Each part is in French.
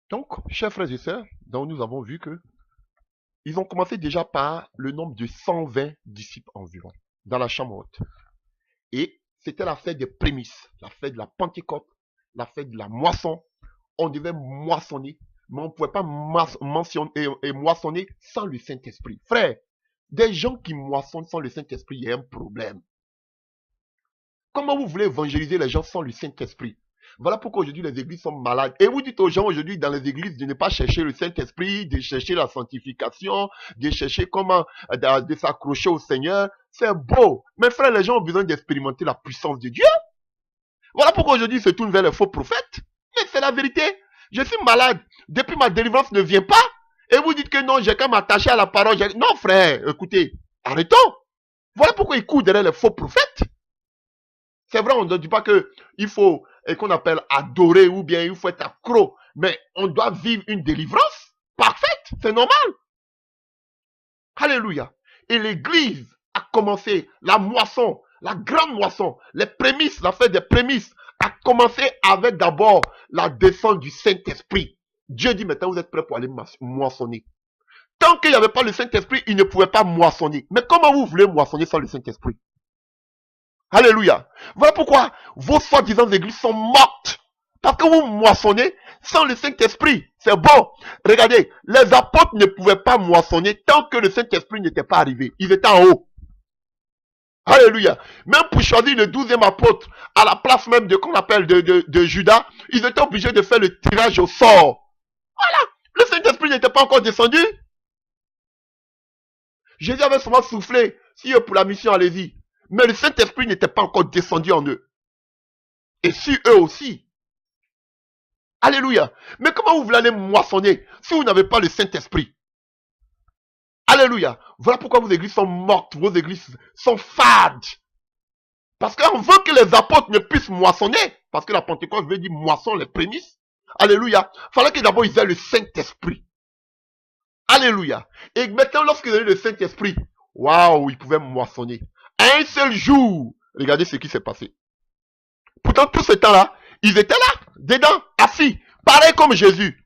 Donc, chers frères et sœurs, donc nous avons vu que ils ont commencé déjà par le nombre de 120 disciples environ dans la chambre haute. Et c'était la fête des prémices, la fête de la Pentecôte, la fête de la moisson. On devait moissonner, mais on ne pouvait pas moissonner sans le Saint-Esprit. Frère, des gens qui moissonnent sans le Saint-Esprit, il y a un problème. Comment vous voulez évangéliser les gens sans le Saint-Esprit? Voilà pourquoi aujourd'hui les églises sont malades. Et vous dites aux gens aujourd'hui dans les églises de ne pas chercher le Saint-Esprit, de chercher la sanctification, de chercher comment de s'accrocher au Seigneur. C'est beau. Mais frère, les gens ont besoin d'expérimenter la puissance de Dieu. Voilà pourquoi aujourd'hui ils se tournent vers les faux prophètes. Mais c'est la vérité. Je suis malade. Depuis ma délivrance ne vient pas. Et vous dites que non, j'ai qu'à m'attacher à la parole. Non frère, écoutez, arrêtons. Voilà pourquoi ils courent derrière les faux prophètes. C'est vrai, on ne dit pas qu'il faut, qu'on appelle adorer ou bien il faut être accro. Mais on doit vivre une délivrance parfaite. C'est normal. Alléluia. Et l'église a commencé la moisson, la grande moisson, les prémices, la fête des prémices a commencé avec d'abord la descente du Saint-Esprit. Dieu dit maintenant vous êtes prêts pour aller moissonner. Tant qu'il n'y avait pas le Saint-Esprit, il ne pouvait pas moissonner. Mais comment vous voulez moissonner sans le Saint-Esprit? Alléluia. Voilà pourquoi vos soi-disant églises sont mortes. Parce que vous moissonnez sans le Saint-Esprit. C'est bon. Regardez, les apôtres ne pouvaient pas moissonner tant que le Saint-Esprit n'était pas arrivé. Ils étaient en haut. Alléluia. Même pour choisir le 12e apôtre, à la place même de qu'on appelle de Judas, ils étaient obligés de faire le tirage au sort. Voilà. Le Saint-Esprit n'était pas encore descendu. Jésus avait seulement soufflé. Si pour la mission, allez-y. Mais le Saint-Esprit n'était pas encore descendu en eux. Et sur eux aussi. Alléluia. Mais comment vous voulez aller moissonner si vous n'avez pas le Saint-Esprit? Alléluia. Voilà pourquoi vos églises sont mortes, vos églises sont fades. Parce qu'on veut que les apôtres ne puissent moissonner. Parce que la Pentecôte veut dire moisson, les prémices. Alléluia. Il fallait que d'abord ils aient le Saint-Esprit. Alléluia. Et maintenant, lorsqu'ils avaient le Saint-Esprit, waouh, ils pouvaient moissonner. À un seul jour, regardez ce qui s'est passé. Pourtant, tout ce temps-là, ils étaient là, dedans, assis, pareil comme Jésus.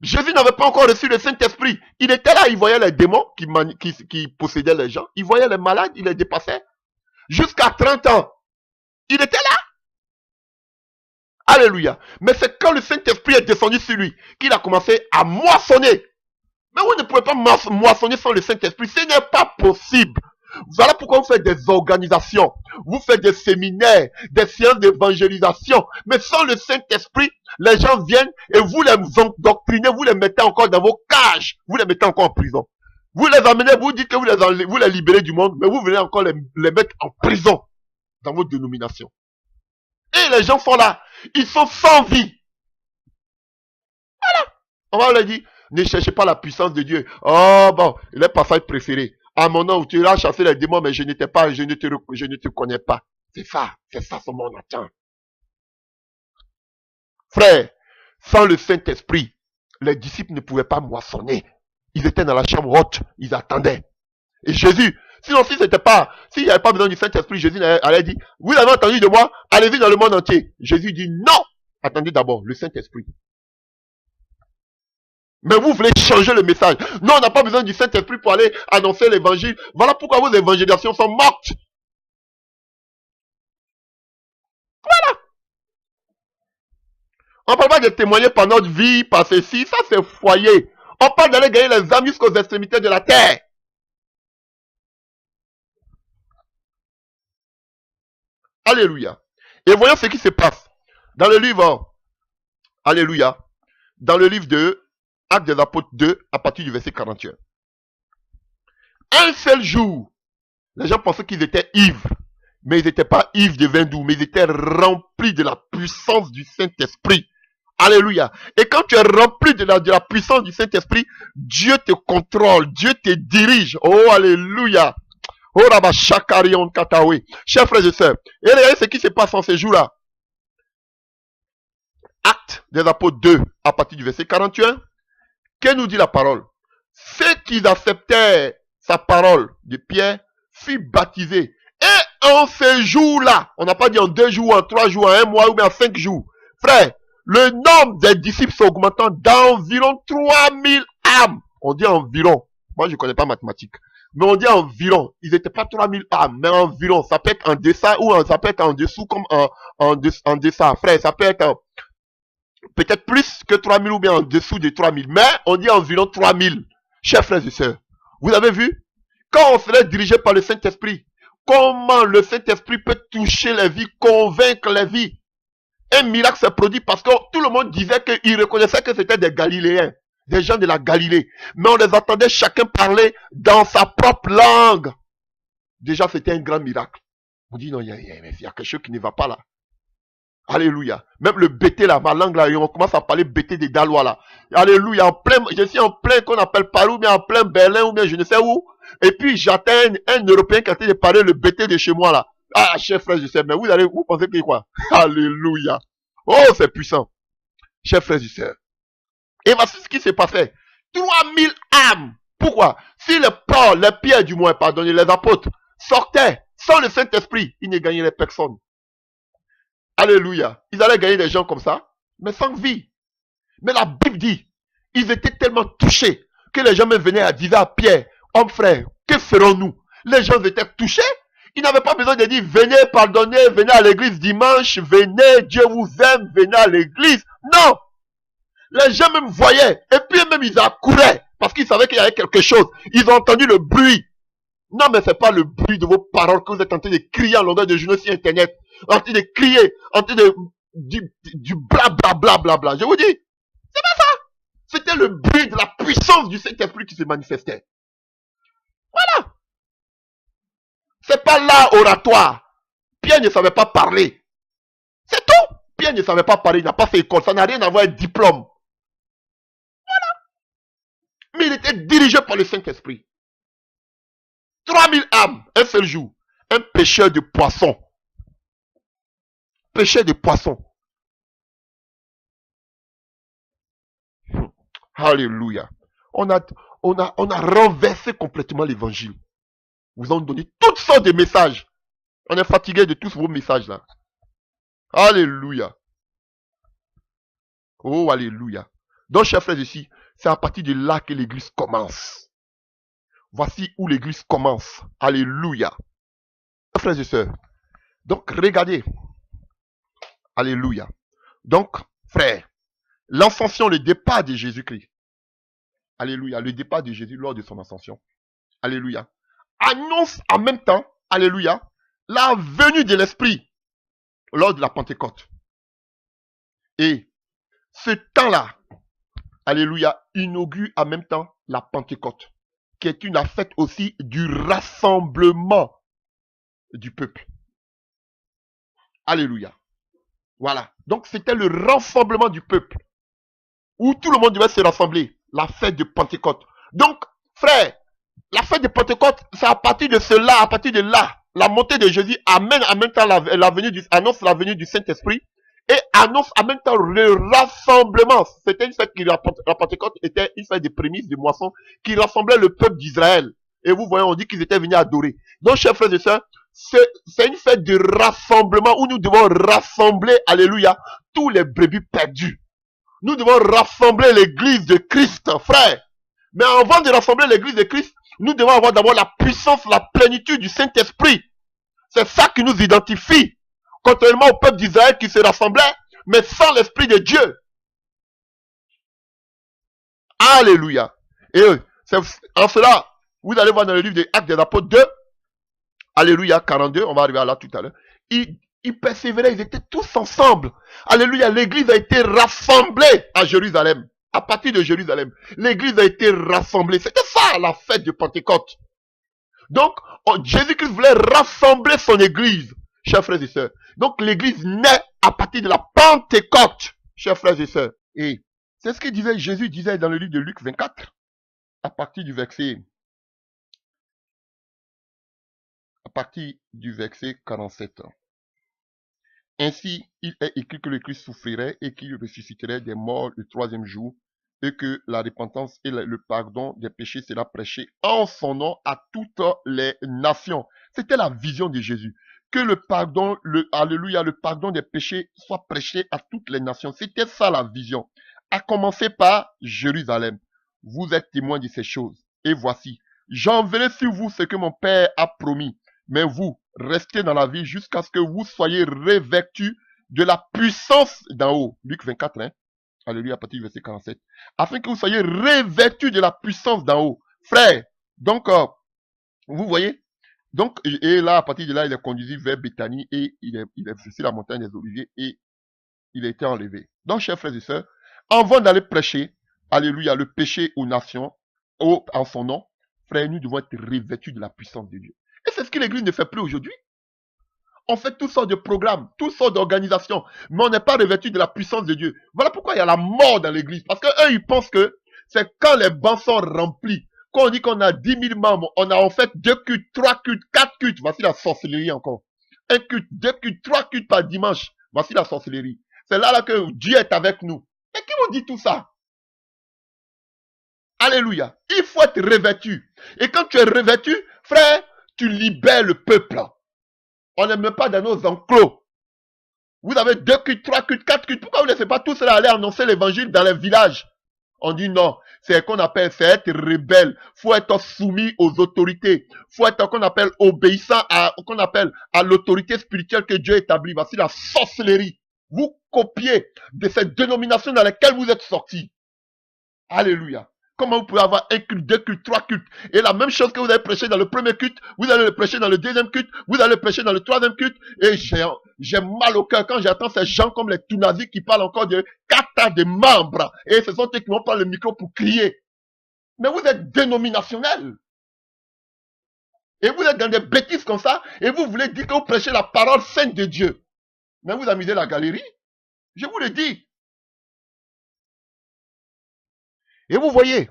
Jésus n'avait pas encore reçu le Saint-Esprit. Il était là, il voyait les démons qui possédaient les gens. Il voyait les malades, il les dépassait. Jusqu'à 30 ans, il était là. Alléluia. Mais c'est quand le Saint-Esprit est descendu sur lui qu'il a commencé à moissonner. Mais vous ne pouvez pas moissonner sans le Saint-Esprit. Ce n'est pas possible. Voilà pourquoi vous faites des organisations, vous faites des séminaires, des séances d'évangélisation. Mais sans le Saint-Esprit, les gens viennent et vous les endoctrinez, vous les mettez encore dans vos cages, vous les mettez encore en prison. Vous les amenez, vous dites que vous les libérez du monde, mais vous venez encore les mettre en prison dans votre dénomination. Et les gens sont là, ils sont sans vie. Voilà. On va leur dire, ne cherchez pas la puissance de Dieu. Oh bon, les passages préférés. À mon nom où tu as chassé les démons, mais je ne te connais pas. C'est ça ce monde attend. Frère, sans le Saint-Esprit, les disciples ne pouvaient pas moissonner. Ils étaient dans la chambre haute, ils attendaient. Et Jésus, sinon s'il n'y avait pas besoin du Saint-Esprit, Jésus allait dire, vous avez entendu de moi, allez-y dans le monde entier. Jésus dit non, attendez d'abord le Saint-Esprit. Mais vous voulez changer le message. Non, on n'a pas besoin du Saint-Esprit pour aller annoncer l'évangile. Voilà pourquoi vos évangélisations sont mortes. Voilà. On ne parle pas de témoigner par notre vie, par ceci. Ça, c'est foyer. On parle d'aller gagner les âmes jusqu'aux extrémités de la terre. Alléluia. Et voyons ce qui se passe. Dans le livre, alléluia, dans le livre de Actes des Apôtres 2, à partir du verset 41. Un seul jour, les gens pensaient qu'ils étaient ivres. Mais ils n'étaient pas ivres de vin doux, mais ils étaient remplis de la puissance du Saint-Esprit. Alléluia. Et quand tu es rempli de la puissance du Saint-Esprit, Dieu te contrôle, Dieu te dirige. Oh, alléluia. Oh, Rabba Shakarion Katawe. Chers frères et sœurs, et regardez ce qui se passe en ces jours-là. Actes des Apôtres 2, à partir du verset 41. Que nous dit la parole? Ceux qui acceptèrent sa parole de Pierre furent baptisés. Et en ces jours-là, on n'a pas dit en 2 jours, en 3 jours, en 1 mois ou bien en 5 jours. Frère, le nombre des disciples s'augmentant d'environ 3000 âmes. On dit environ. Moi, je connais pas mathématiques. Mais on dit environ. Ils n'étaient pas 3000 âmes, mais environ. Ça peut être en deçà ou ça peut être en dessous comme en deçà. Frère, ça peut être peut-être plus que 3000 ou bien en dessous de 3000. Mais on dit environ 3000. Chers frères et sœurs, vous avez vu? Quand on se laisse diriger par le Saint-Esprit, comment le Saint-Esprit peut toucher les vies, convaincre les vies? Un miracle s'est produit parce que tout le monde disait qu'ils reconnaissaient que c'était des Galiléens, des gens de la Galilée. Mais on les entendait chacun parler dans sa propre langue. Déjà, c'était un grand miracle. On dit non, il y a quelque chose qui ne va pas là. Alléluia. Même le bété là, ma langue là, on commence à parler bété des Dalois là. Alléluia. En plein, je suis en plein qu'on appelle Paris ou bien en plein Berlin ou bien je ne sais où. Et puis j'attends un Européen qui a été de parler le bété de chez moi là. Ah, chers frères, je sais, mais vous pensez que quoi? Alléluia. Oh, c'est puissant. Chers frères et sœurs. Et voici ce qui s'est passé. 3000 âmes. Pourquoi? Si les Paul, les Pierre du moins, pardonnez, les apôtres, sortaient sans le Saint-Esprit, ils ne gagneraient personne. Alléluia. Ils allaient gagner des gens comme ça, mais sans vie. Mais la Bible dit, ils étaient tellement touchés que les gens me venaient à dire à Pierre, homme frère, que ferons-nous? Les gens étaient touchés. Ils n'avaient pas besoin de dire, venez pardonner, venez à l'église dimanche, venez, Dieu vous aime, venez à l'église. Non! Les gens même voyaient, et puis même ils accouraient, parce qu'ils savaient qu'il y avait quelque chose. Ils ont entendu le bruit. Non, mais c'est pas le bruit de vos paroles que vous êtes en train de crier en longueur de journée sur Internet. En train de crier, en train de du blablabla. Je vous dis, c'est pas ça. C'était le bruit de la puissance du Saint-Esprit qui se manifestait. Voilà. C'est pas là oratoire. Pierre ne savait pas parler. C'est tout. Pierre ne savait pas parler, il n'a pas fait école. Ça n'a rien à voir avec diplôme. Voilà. Mais il était dirigé par le Saint-Esprit. 3000 âmes, un seul jour. Un pêcheur de poissons. Pêcheur de poissons. Alléluia. On a renversé complètement l'évangile. Vous ont donné toutes sortes de messages. On est fatigué de tous vos messages là. Alléluia. Oh, alléluia. Donc, chers frères ici, c'est à partir de là que l'église commence. Voici où l'église commence. Alléluia. Frères et sœurs. Donc, regardez. Alléluia. Donc, frères, l'ascension, le départ de Jésus-Christ. Alléluia. Le départ de Jésus lors de son ascension. Alléluia. Annonce en même temps, alléluia, la venue de l'Esprit lors de la Pentecôte. Et ce temps-là, alléluia, inaugure en même temps la Pentecôte, qui est une fête aussi du rassemblement du peuple. Alléluia. Voilà. Donc c'était le rassemblement du peuple, où tout le monde devait se rassembler, la fête de Pentecôte. Donc, frère, la fête de Pentecôte, c'est à partir de cela, à partir de là, la montée de Jésus amène en même temps annonce la venue du Saint-Esprit et annonce en même temps le rassemblement. C'était une fête la Pentecôte était une fête de prémices, de moissons, qui rassemblait le peuple d'Israël. Et vous voyez, on dit qu'ils étaient venus adorer. Donc, chers frères et sœurs, c'est une fête de rassemblement où nous devons rassembler, alléluia, tous les brebis perdus. Nous devons rassembler l'église de Christ, frère. Mais avant de rassembler l'église de Christ, nous devons avoir d'abord la puissance, la plénitude du Saint-Esprit. C'est ça qui nous identifie. Contrairement au peuple d'Israël qui se rassemblait, mais sans l'Esprit de Dieu. Alléluia. Et en cela, vous allez voir dans le livre des Actes des Apôtres 2, Alléluia, 42, on va arriver à là tout à l'heure. Ils persévéraient, ils étaient tous ensemble. Alléluia, l'église a été rassemblée à Jérusalem. À partir de Jérusalem, l'église a été rassemblée. C'était ça la fête de Pentecôte. Donc, Jésus-Christ voulait rassembler son église, chers frères et sœurs. Donc, l'église naît à partir de la Pentecôte, chers frères et sœurs. Et c'est ce que Jésus disait dans le livre de Luc 24, à partir du verset 47. Ainsi, il est écrit que le Christ souffrirait et qu'il ressusciterait des morts le troisième jour, et que la repentance et le pardon des péchés sera prêché en son nom à toutes les nations. C'était la vision de Jésus. que le pardon, alléluia, le pardon des péchés soit prêché à toutes les nations. C'était ça la vision. À commencer par Jérusalem. Vous êtes témoins de ces choses. Et voici, j'enverrai sur vous ce que mon Père a promis. Mais vous, restez dans la vie jusqu'à ce que vous soyez revêtus de la puissance d'en haut. Luc 24, hein. Alléluia, à partir du verset 47. Afin que vous soyez revêtus de la puissance d'en haut. Frère, donc, vous voyez, donc, et là, à partir de là, il est conduit vers Béthanie et il est sur la montagne des Oliviers et il a été enlevé. Donc, chers frères et sœurs, avant d'aller prêcher, alléluia, le péché aux nations, en son nom, frères, nous devons être revêtus de la puissance de Dieu. Et c'est ce que l'Église ne fait plus aujourd'hui. On fait toutes sortes de programmes, toutes sortes d'organisations, mais on n'est pas revêtu de la puissance de Dieu. Voilà pourquoi il y a la mort dans l'Église. Parce qu'eux, ils pensent que c'est quand les bancs sont remplis, quand on dit qu'on a 10 000 membres, on a en fait 2 cultes, 3 cultes, 4 cultes. Voici la sorcellerie encore. Un culte, 2 cultes, 3 cultes par dimanche. Voici la sorcellerie. C'est là que Dieu est avec nous. Et qui vous dit tout ça? Alléluia. Il faut être revêtu. Et quand tu es revêtu, frère, tu libères le peuple. On n'est même pas dans nos enclos. Vous avez 2 cultes, 3 cultes, 4 cultes. Pourquoi vous ne laissez pas tous cela aller annoncer l'évangile dans les villages? On dit non. C'est qu'on appelle, c'est être rebelle. Faut être soumis aux autorités. Faut être qu'on appelle obéissant qu'on appelle à l'autorité spirituelle que Dieu établit. Voici la sorcellerie. Vous copiez de cette dénomination dans laquelle vous êtes sortis. Alléluia. Comment vous pouvez avoir un culte, 2 cultes, 3 cultes? Et la même chose que vous avez prêché dans le premier culte, vous allez le prêcher dans le deuxième culte, vous allez le prêcher dans le troisième culte. Et j'ai mal au cœur quand j'attends ces gens comme les Tunazis qui parlent encore de 4 tas de membres. Et ce sont eux qui vont prendre le micro pour crier. Mais vous êtes dénominationnel. Et vous êtes dans des bêtises comme ça. Et vous voulez dire que vous prêchez la parole sainte de Dieu. Mais vous amusez la galerie. Je vous le dis. Et vous voyez,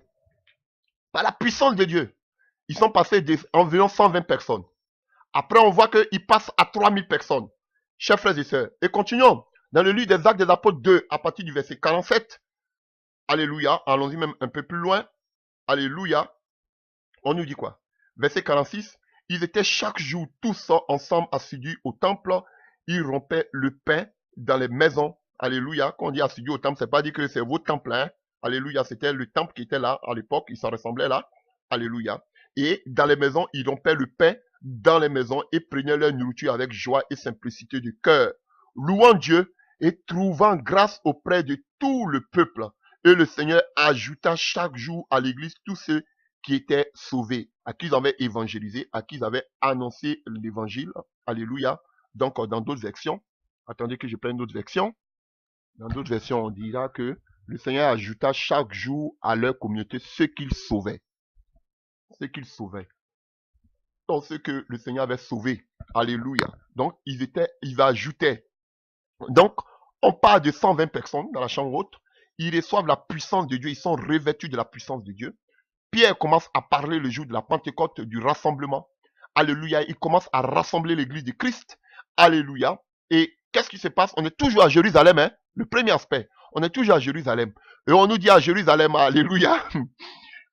par la puissance de Dieu, ils sont passés d'environ 120 personnes. Après, on voit qu'ils passent à 3000 personnes. Chers frères et sœurs, et continuons. Dans le livre des Actes des Apôtres 2, à partir du verset 47, alléluia, allons-y même un peu plus loin, alléluia, on nous dit quoi? Verset 46, ils étaient chaque jour tous ensemble assidus au temple, ils rompaient le pain dans les maisons, alléluia. Quand on dit assidus au temple, c'est pas dire que c'est votre temple, hein. Alléluia, c'était le temple qui était là à l'époque, il s'en ressemblait là, alléluia. Et dans les maisons, ils rompaient le pain dans les maisons et prenaient leur nourriture avec joie et simplicité du cœur, louant Dieu et trouvant grâce auprès de tout le peuple. Et le Seigneur ajouta chaque jour à l'église tous ceux qui étaient sauvés, à qui ils avaient évangélisé, à qui ils avaient annoncé l'évangile. Alléluia. Donc, dans d'autres versions, attendez que je prenne d'autres versions. Dans d'autres versions, on dira que le Seigneur ajouta chaque jour à leur communauté ceux qu'il sauvait. Ceux qu'il sauvait. Donc, ceux que le Seigneur avait sauvés. Alléluia. Donc, ils ajoutaient. Donc, on parle de 120 personnes dans la chambre haute. Ils reçoivent la puissance de Dieu. Ils sont revêtus de la puissance de Dieu. Pierre commence à parler le jour de la Pentecôte, du rassemblement. Alléluia. Il commence à rassembler l'église de Christ. Alléluia. Et qu'est-ce qui se passe? On est toujours à Jérusalem, hein? Le premier aspect. On est toujours à Jérusalem. Et on nous dit à Jérusalem, alléluia.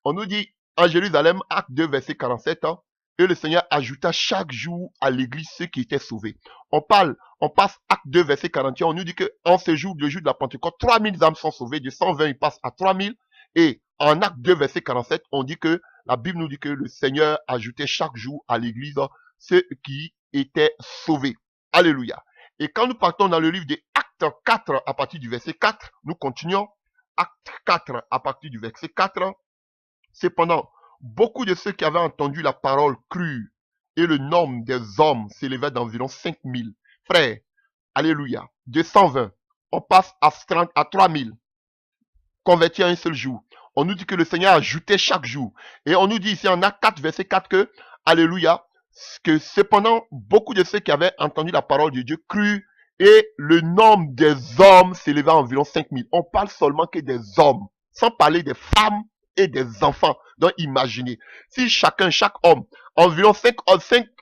On nous dit à Jérusalem, acte 2, verset 47, hein, et le Seigneur ajouta chaque jour à l'église ceux qui étaient sauvés. On passe acte 2, verset 41, on nous dit qu'en ce jour, le jour de la Pentecôte, 3000 âmes sont sauvées, de 120, ils passent à 3000. Et en acte 2, verset 47, on dit que, la Bible nous dit que le Seigneur ajoutait chaque jour à l'église ceux qui étaient sauvés. Alléluia. Et quand nous partons dans le livre des Actes 4, à partir du verset 4, nous continuons. Acte 4, à partir du verset 4. Cependant, beaucoup de ceux qui avaient entendu la parole crurent, et le nombre des hommes s'élevait d'environ 5000. Frères, alléluia, de 120, on passe à 3000, convertis à un seul jour. On nous dit que le Seigneur ajoutait chaque jour. Et on nous dit ici en Acte 4, verset 4 que, alléluia, que cependant, beaucoup de ceux qui avaient entendu la parole de Dieu crurent, et le nombre des hommes s'élevait à environ 5000. On parle seulement que des hommes, sans parler des femmes et des enfants. Donc imaginez, si chaque homme, environ 5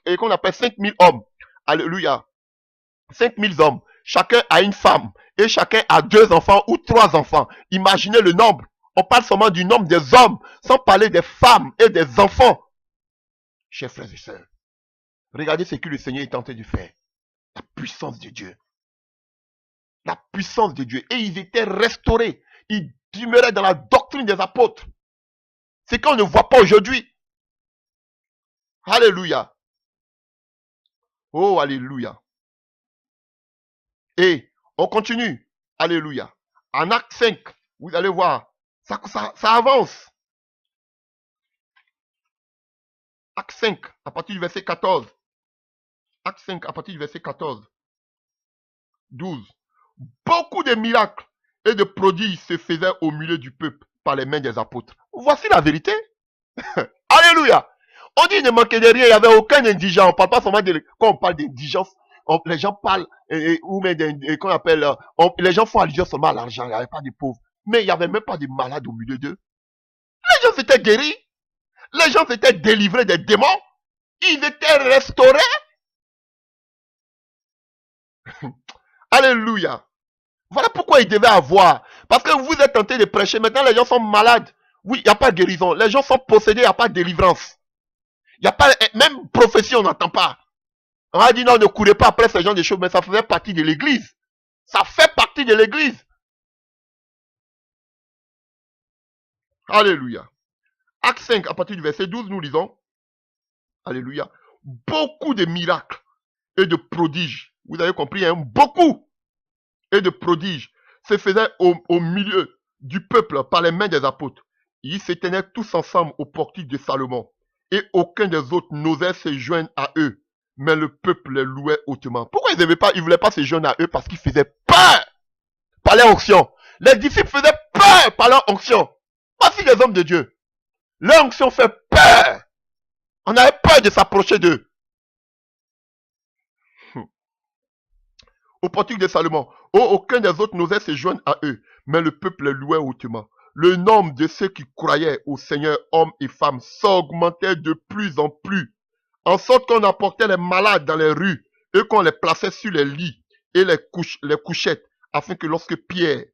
et qu'on appelle 5000 hommes, alléluia, 5000 hommes, chacun a une femme, et chacun a 2 enfants ou 3 enfants. Imaginez le nombre. On parle seulement du nombre des hommes, sans parler des femmes et des enfants. Chers frères et sœurs, Regardez ce que le Seigneur est en train de faire. La puissance de Dieu. La puissance de Dieu. Et ils étaient restaurés. Ils demeuraient dans la doctrine des apôtres. C'est qu'on ne voit pas aujourd'hui. Alléluia. Oh, alléluia. Et on continue. Alléluia. En acte 5, vous allez voir, ça avance. Acte 5, à partir du verset 14. Acte 5, à partir du verset 14. 12. Beaucoup de miracles et de prodiges se faisaient au milieu du peuple par les mains des apôtres. Voici la vérité. Alléluia. On dit qu'il ne manquait de rien, il n'y avait aucun indigent. On ne parle pas seulement de... Quand on parle d'indigence, les gens parlent, ou même qu'on appelle... les gens font allusion seulement à l'argent, il n'y avait pas de pauvres. Mais il n'y avait même pas de malades au milieu d'eux. Les gens s'étaient guéris. Les gens s'étaient délivrés des démons. Ils étaient restaurés. Alléluia. Voilà pourquoi ils devaient avoir. Parce que vous êtes tentés de prêcher. Maintenant, les gens sont malades. Oui, il n'y a pas de guérison. Les gens sont possédés, il n'y a pas de délivrance. Il n'y a pas, même prophétie, on n'entend pas. On a dit non, ne courez pas après ce genre de choses, mais ça faisait partie de l'église. Ça fait partie de l'église. Alléluia. Acte 5, à partir du verset 12, nous lisons. Alléluia. Beaucoup de miracles et de prodiges. Vous avez compris, hein? Beaucoup et de prodiges se faisaient au milieu du peuple par les mains des apôtres. Ils se tenaient tous ensemble au portique de Salomon. Et aucun des autres n'osait se joindre à eux. Mais le peuple les louait hautement. Pourquoi ils ne voulaient pas se joindre à eux? Parce qu'ils faisaient peur par leur onction. Les disciples faisaient peur par leur onction. Voici les hommes de Dieu. Leur onction fait peur. On avait peur de s'approcher d'eux. Au portique de Salomon. Aucun des autres n'osait se joindre à eux. Mais le peuple les louait hautement. Le nombre de ceux qui croyaient au Seigneur, hommes et femmes, s'augmentait de plus en plus. En sorte qu'on apportait les malades dans les rues et qu'on les plaçait sur les lits et les couchettes, afin que lorsque Pierre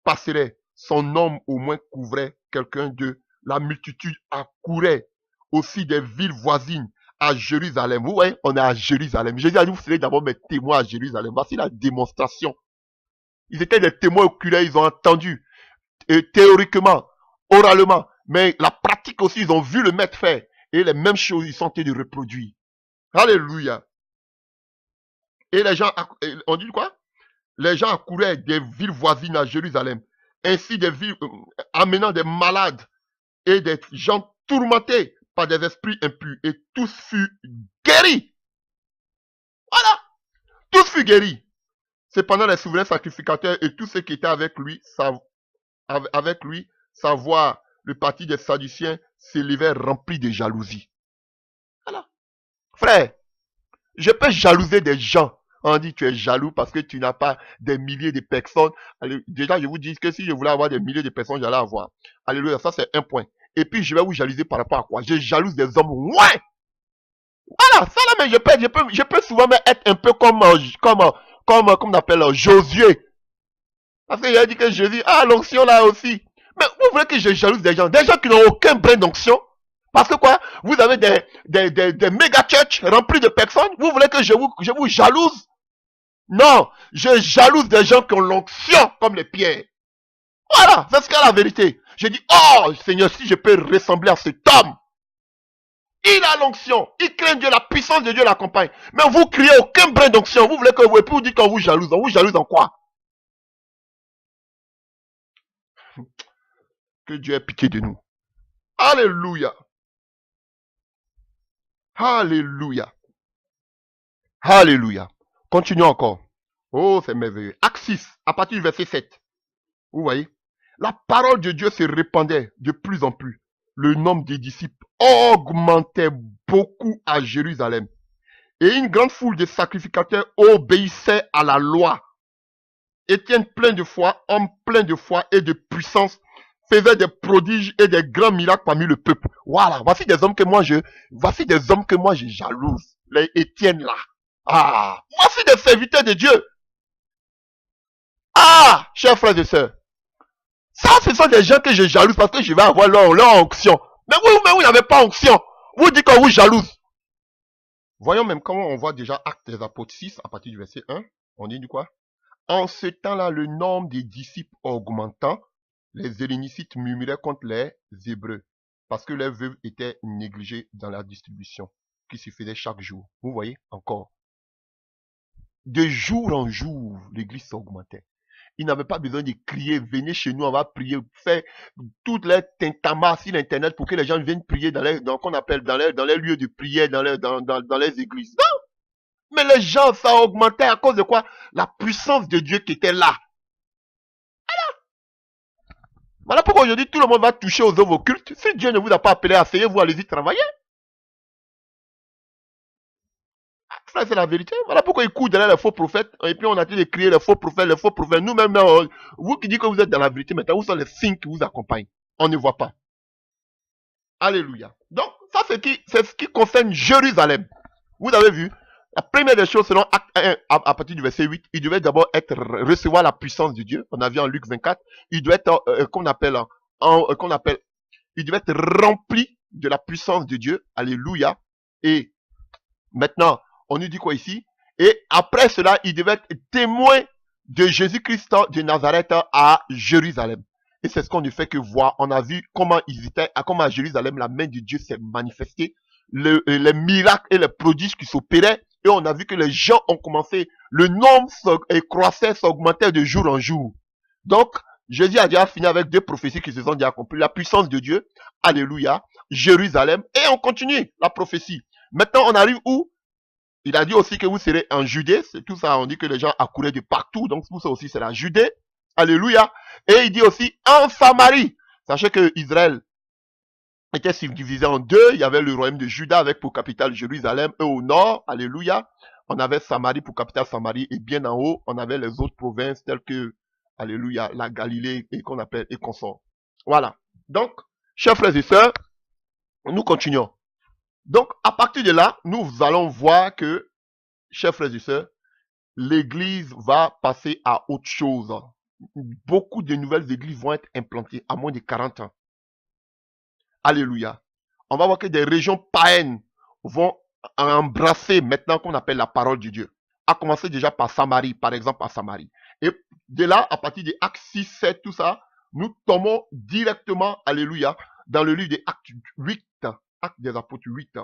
passerait, son homme au moins couvrait quelqu'un d'eux. La multitude accourait aussi des villes voisines à Jérusalem. Vous voyez, on est à Jérusalem. Jésus a dit, vous serez d'abord mes témoins à Jérusalem. Voici la démonstration. Ils étaient des témoins oculaires, ils ont entendu, théoriquement, oralement, mais la pratique aussi, ils ont vu le maître faire. Et les mêmes choses, ils sont en train de reproduire. Alléluia. Et les gens, on dit quoi? Les gens accouraient des villes voisines à Jérusalem. Ainsi des villes amenant des malades et des gens tourmentés par des esprits impurs. Et tous furent guéris. Voilà. Tous furent guéris. Cependant, les souverains sacrificateurs et tous ceux qui étaient avec lui, savoir le parti des Sadduciens, s'élevaient remplis de jalousie. Voilà. Frère, je peux jalouser des gens. On dit tu es jaloux parce que tu n'as pas des milliers de personnes. Allez, déjà, je vous dis que si je voulais avoir des milliers de personnes, j'allais avoir. Alléluia, ça c'est un point. Et puis, je vais vous jalouser par rapport à quoi? Je jalouse des hommes. Ouais! Voilà, ça là, mais je peux souvent être un peu comme on appelle Josué. Parce qu'il a dit que Jésus a l'onction là aussi. Mais vous voulez que je jalouse des gens qui n'ont aucun brin d'onction? Parce que quoi? Vous avez des méga church remplis de personnes. Vous voulez que je vous jalouse? Non, je jalouse des gens qui ont l'onction comme les pierres. Voilà, c'est ce qu'est la vérité. Je dis, oh Seigneur, si je peux ressembler à cet homme. Il a l'onction, il craint Dieu, la puissance de Dieu l'accompagne. Mais vous criez aucun brin d'onction. Vous voulez que vous, et puis vous dites qu'on vous jalouse. On vous jalouse en quoi? Que Dieu ait pitié de nous. Alléluia. Alléluia. Alléluia. Continuons encore. Oh, c'est merveilleux. Acte 6, à partir du verset 7. Vous voyez? La parole de Dieu se répandait de plus en plus. Le nombre des disciples augmentait beaucoup à Jérusalem. Et une grande foule de sacrificateurs obéissait à la loi. Étienne plein de foi, homme plein de foi et de puissance, faisait des prodiges et des grands miracles parmi le peuple. Voilà, voici des hommes que moi je jalouse. Les Étienne là. Ah, voici des serviteurs de Dieu. Ah, chers frères et sœurs. Ça, ce sont des gens que je jalouse parce que je vais avoir leur onction. Mais vous n'avez pas onction. Vous dites qu'on vous jalouse. Voyons même comment on voit déjà Actes des Apôtres 6 à partir du verset 1. On dit du quoi? En ce temps-là, le nombre des disciples augmentant, les hellénicites murmuraient contre les Hébreux, parce que les veuves étaient négligées dans la distribution qui se faisait chaque jour. Vous voyez encore. De jour en jour, l'église s'augmentait. Ils n'avaient pas besoin de crier, venez chez nous, on va prier, faire toutes les tintamas sur l'internet pour que les gens viennent prier qu'on appelle dans les lieux de prière, dans les églises. Non! Mais les gens, ça augmentait à cause de quoi? La puissance de Dieu qui était là. Voilà pourquoi aujourd'hui tout le monde va toucher aux œuvres occultes. Si Dieu ne vous a pas appelé, asseyez-vous, allez-y travailler. Ça, c'est la vérité. Voilà pourquoi ils courent derrière les faux prophètes. Et puis on a dit de crier les faux prophètes, les faux prophètes. Nous-mêmes, vous qui dites que vous êtes dans la vérité, maintenant, où sont les signes qui vous accompagnent? On ne voit pas. Alléluia. Donc, ça, c'est ce qui concerne Jérusalem. Vous avez vu, la première des choses, selon Acte 1, à partir du verset 8, il devait d'abord recevoir la puissance de Dieu. On a vu en Luc 24. Il doit être, il devait être rempli de la puissance de Dieu. Alléluia. Et maintenant, on nous dit quoi ici? Et après cela, il devait être témoin de Jésus-Christ de Nazareth à Jérusalem. Et c'est ce qu'on ne fait que voir. On a vu comment ils étaient, comment à Jérusalem, la main de Dieu s'est manifestée, les miracles et les prodiges qui s'opéraient. Et on a vu que les gens ont commencé, le nombre croissait, s'augmentait de jour en jour. Donc, Jésus a déjà fini avec deux prophéties qui se sont déjà accomplies. La puissance de Dieu, alléluia, Jérusalem. Et on continue la prophétie. Maintenant, on arrive où? Il a dit aussi que vous serez en Judée. C'est tout ça, on dit que les gens accouraient de partout. Donc, tout ça aussi, c'est la Judée. Alléluia. Et il dit aussi en Samarie. Sachez que Israël était subdivisé en deux. Il y avait le royaume de Juda avec pour capitale Jérusalem. Et au nord, alléluia, on avait Samarie pour capitale Samarie. Et bien en haut, on avait les autres provinces telles que, alléluia, la Galilée et qu'on appelle et qu'on sort. Voilà. Donc, chers frères et sœurs, nous continuons. Donc, à partir de là, nous allons voir que, chers frères et sœurs, l'église va passer à autre chose. Beaucoup de nouvelles églises vont être implantées à moins de 40 ans. Alléluia. On va voir que des régions païennes vont embrasser maintenant qu'on appelle la parole de Dieu. À commencer déjà par Samarie, par exemple à Samarie. Et de là, à partir des Actes 6, 7, tout ça, nous tombons directement, alléluia, dans le livre des Actes 8, Actes des Apôtres 8.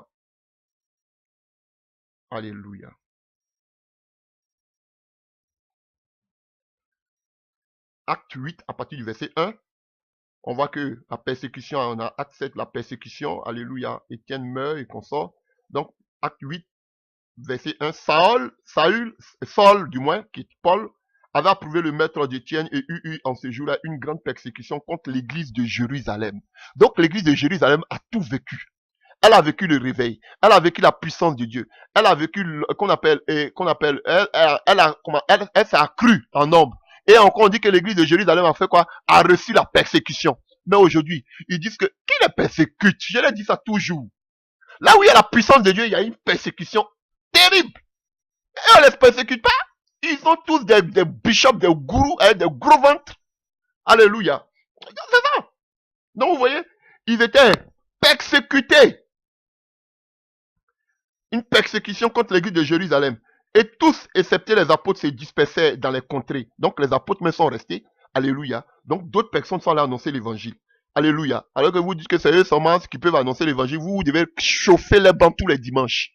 Alléluia. Acte 8, à partir du verset 1, on voit que la persécution, on a Acte 7, la persécution, alléluia, Étienne meurt et consort. Donc, Acte 8, verset 1, Saul, du moins, qui est Paul, avait approuvé le maître d'Étienne et eut en ce jour-là une grande persécution contre l'église de Jérusalem. Donc, l'église de Jérusalem a tout vécu. Elle a vécu le réveil. Elle a vécu la puissance de Dieu. Elle a vécu elle s'est accrue en nombre. Et encore, on dit que l'église de Jérusalem a fait quoi? A reçu la persécution. Mais aujourd'hui, ils disent que qui les persécute? Je leur dis ça toujours. Là où il y a la puissance de Dieu, il y a une persécution terrible. Et on ne les persécute pas. Ils sont tous des bishops, des gourous, des gros ventres. Alléluia. C'est ça. Donc vous voyez, ils étaient persécutés. Une persécution contre l'église de Jérusalem. Et tous, excepté les apôtres, se dispersaient dans les contrées. Donc les apôtres même sont restés. Alléluia. Donc d'autres personnes sont allées annoncer l'évangile. Alléluia. Alors que vous dites que c'est eux seulement qui peuvent annoncer l'évangile, vous devez chauffer les bancs tous les dimanches.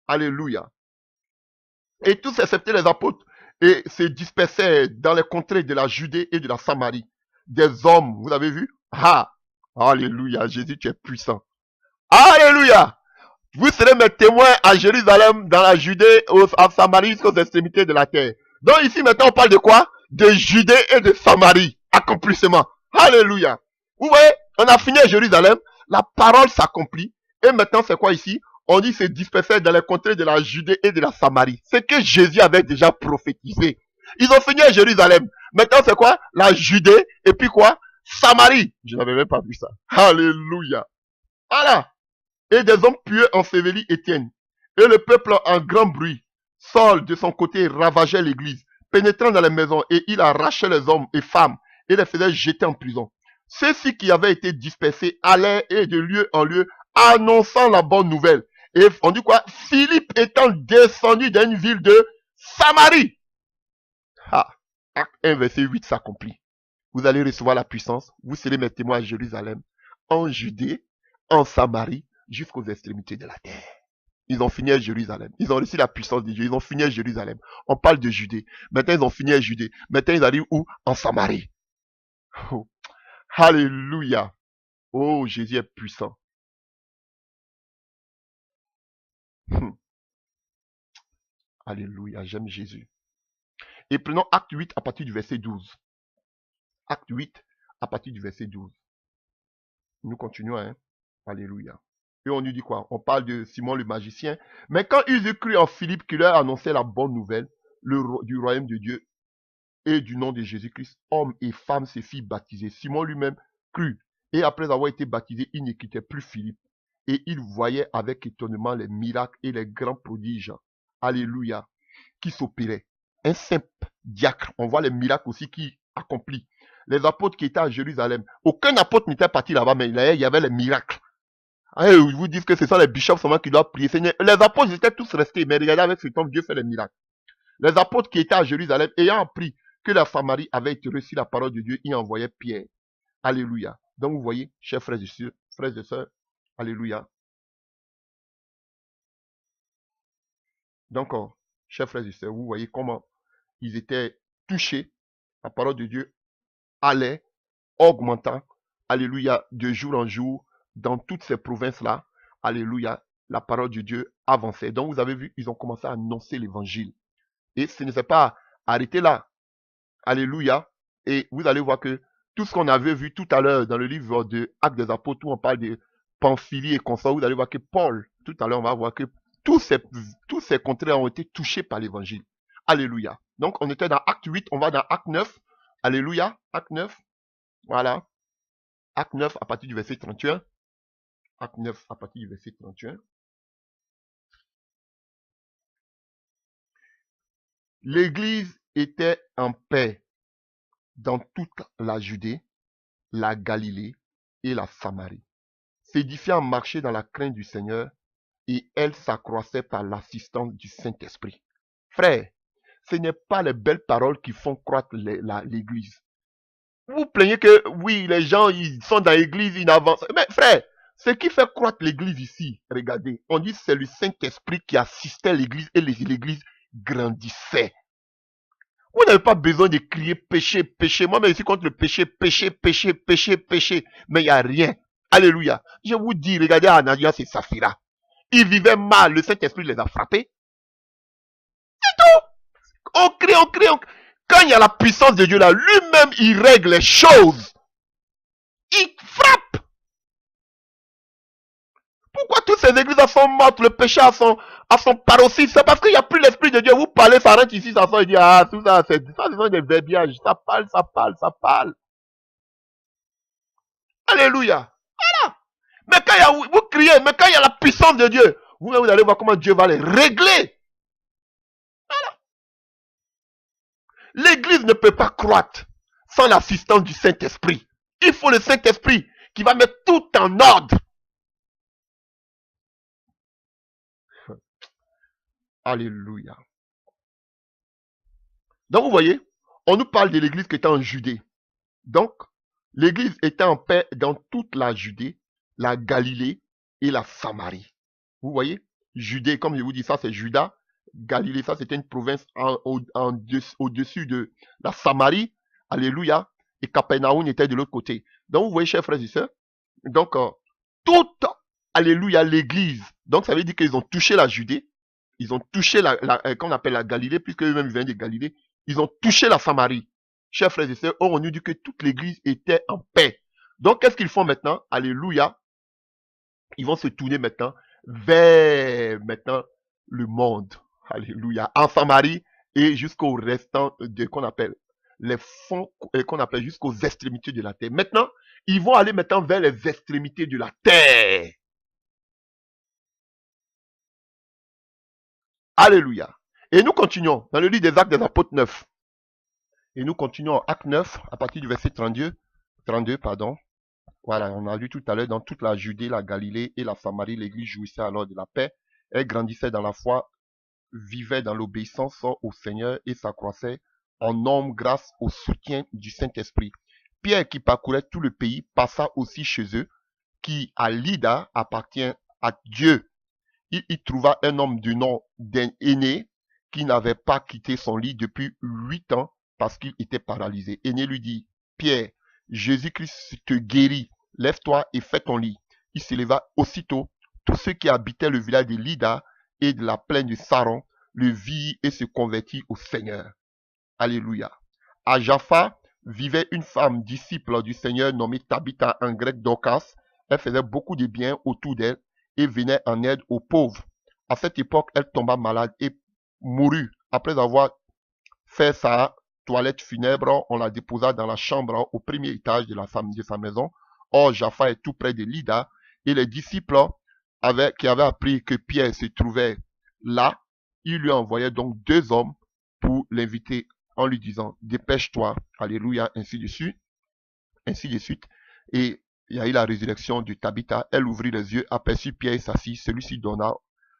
Alléluia. Et tous, excepté les apôtres, et se dispersaient dans les contrées de la Judée et de la Samarie. Des hommes, vous avez vu? Ah! Alléluia. Jésus, tu es puissant. Alléluia. Vous serez mes témoins à Jérusalem, dans la Judée, à Samarie, jusqu'aux extrémités de la terre. Donc ici maintenant on parle de quoi? De Judée et de Samarie. Accomplissement. Alléluia. Vous voyez, on a fini à Jérusalem, la parole s'accomplit. Et maintenant c'est quoi ici? On dit c'est dispersé dans les contrées de la Judée et de la Samarie. C'est que Jésus avait déjà prophétisé. Ils ont fini à Jérusalem. Maintenant c'est quoi? La Judée et puis quoi? Samarie. Je n'avais même pas vu ça. Alléluia. Voilà. Et des hommes pieux ensevelis Étienne. Et le peuple en grand bruit. Saul, de son côté, ravageait l'église, pénétrant dans les maisons, et il arrachait les hommes et femmes, et les faisait jeter en prison. Ceux-ci qui avaient été dispersés allaient et de lieu en lieu, annonçant la bonne nouvelle. Et on dit quoi? Philippe étant descendu d'une ville de Samarie. Ah, Acte 1, verset 8 s'accomplit. Vous allez recevoir la puissance. Vous serez mes témoins à Jérusalem, en Judée, en Samarie, jusqu'aux extrémités de la terre. Ils ont fini à Jérusalem. Ils ont reçu la puissance de Dieu. Ils ont fini à Jérusalem. On parle de Judée. Maintenant, ils ont fini à Judée. Maintenant, ils arrivent où? En Samarie. Oh. Alléluia. Oh, Jésus est puissant. Alléluia, j'aime Jésus. Et prenons Acte 8 à partir du verset 12. Acte 8 à partir du verset 12. Nous continuons, hein. Alléluia. Et on nous dit quoi? On parle de Simon le magicien. Mais quand ils eurent cru en Philippe qui leur annonçait la bonne nouvelle du royaume de Dieu et du nom de Jésus-Christ, hommes et femmes se firent baptiser. Simon lui-même crut. Et après avoir été baptisé, il ne quittait plus Philippe. Et il voyait avec étonnement les miracles et les grands prodiges. Alléluia. Qui s'opéraient. Un simple diacre. On voit les miracles aussi qui accomplit. Les apôtres qui étaient à Jérusalem. Aucun apôtre n'était parti là-bas, mais il y avait les miracles. Et ils vous disent que ce sont les bishops seulement qui doivent prier. Seigneur, les apôtres étaient tous restés, mais regardez avec ce temps, Dieu fait les miracles. Les apôtres qui étaient à Jérusalem, ayant appris que la Samarie avait été reçue la parole de Dieu, ils envoyaient Pierre. Alléluia. Donc vous voyez, chers frères et sœurs, alléluia. Donc, chers frères et sœurs, vous voyez comment ils étaient touchés. La parole de Dieu allait augmentant, alléluia, de jour en jour, dans toutes ces provinces-là, alléluia, la parole de Dieu avançait. Donc vous avez vu, ils ont commencé à annoncer l'évangile. Et ce ne s'est pas arrêté là. Alléluia. Et vous allez voir que tout ce qu'on avait vu tout à l'heure dans le livre de Actes des Apôtres, où on parle de Pamphylie et consorts, vous allez voir que Paul, tout à l'heure, on va voir que tous ces contrées ont été touchés par l'évangile. Alléluia. Donc on était dans Acte 8, on va dans Acte 9. Alléluia. Acte 9. Voilà. Acte 9 à partir du verset 31. Acte 9 à partir du verset 31. L'église était en paix dans toute la Judée, la Galilée et la Samarie, s'édifiant en marché dans la crainte du Seigneur, et elle s'accroissait par l'assistance du Saint-Esprit. Frère, ce n'est pas les belles paroles qui font croître l'église. Vous plaignez que, oui, les gens, ils sont dans l'église, ils n'avancent. Mais frère, ce qui fait croître l'église ici, regardez, on dit que c'est le Saint-Esprit qui assistait l'église et l'église grandissait. Vous n'avez pas besoin de crier péché, péché. Moi, je suis contre le péché, péché, péché, péché, péché. Mais il n'y a rien. Alléluia. Je vous dis, regardez Ananias et Saphira. Ils vivaient mal, le Saint-Esprit les a frappés. C'est tout. On crie, on crie, on crie. Quand il y a la puissance de Dieu là, lui-même, il règle les choses. Il frappe. Pourquoi toutes ces églises sont mortes, le péché à son paroxysme? C'est parce qu'il n'y a plus l'Esprit de Dieu. Vous parlez, ça rentre ici, ça sort, il dit, ah, tout ça, ce sont des verbiages. Ça parle, ça parle, ça parle. Alléluia. Voilà. Mais quand vous criez, mais quand il y a la puissance de Dieu, vous allez voir comment Dieu va les régler. Voilà. L'église ne peut pas croître sans l'assistance du Saint-Esprit. Il faut le Saint-Esprit qui va mettre tout en ordre. Alléluia. Donc vous voyez, on nous parle de l'église qui était en Judée. Donc, l'église était en paix dans toute la Judée, la Galilée et la Samarie. Vous voyez, Judée, comme je vous dis, ça c'est Juda. Galilée, ça c'était une province au-dessus de la Samarie. Alléluia. Et Capernaum était de l'autre côté. Donc vous voyez, chers frères et sœurs, donc toute, alléluia, l'église. Donc ça veut dire qu'ils ont touché la Judée. Ils ont touché qu'on appelle la Galilée, puisque eux-mêmes viennent de Galilée. Ils ont touché la Samarie. Chers frères et sœurs, on nous dit que toute l'église était en paix. Donc, qu'est-ce qu'ils font maintenant? Alléluia. Ils vont se tourner maintenant vers le monde. Alléluia. En Samarie et jusqu'au restant de qu'on appelle les fonds, qu'on appelle jusqu'aux extrémités de la terre. Maintenant, ils vont aller maintenant vers les extrémités de la terre. Alléluia. Et nous continuons dans le livre des Actes des Apôtres 9. Et nous continuons en Acte 9 à partir du verset 32. Voilà, on a lu tout à l'heure, dans toute la Judée, la Galilée et la Samarie, l'église jouissait alors de la paix. Elle grandissait dans la foi, vivait dans l'obéissance au Seigneur et s'accroissait en nombre grâce au soutien du Saint-Esprit. Pierre, qui parcourait tout le pays, passa aussi chez eux, qui à Lydda appartient à Dieu. Il y trouva un homme du nom d'Aîné qui n'avait pas quitté son lit depuis 8 ans parce qu'il était paralysé. Aîné lui dit, Pierre, Jésus-Christ te guérit, lève-toi et fais ton lit. Il se leva aussitôt. Tous ceux qui habitaient le village de Lydda et de la plaine de Saron le virent et se convertirent au Seigneur. Alléluia. À Jaffa vivait une femme disciple du Seigneur nommée Tabitha, en grec Dorcas. Elle faisait beaucoup de bien autour d'elle et venait en aide aux pauvres. À cette époque, elle tomba malade et mourut. Après avoir fait sa toilette funèbre, on la déposa dans la chambre au premier étage de sa maison. Or, Jaffa est tout près de Lydda et les disciples qui avaient appris que Pierre se trouvait là, ils lui envoyaient donc 2 hommes pour l'inviter en lui disant, dépêche-toi, alléluia, ainsi de suite. Et il y a eu la résurrection de Tabitha. Elle ouvrit les yeux, aperçut Pierre et s'assit. Celui-ci donna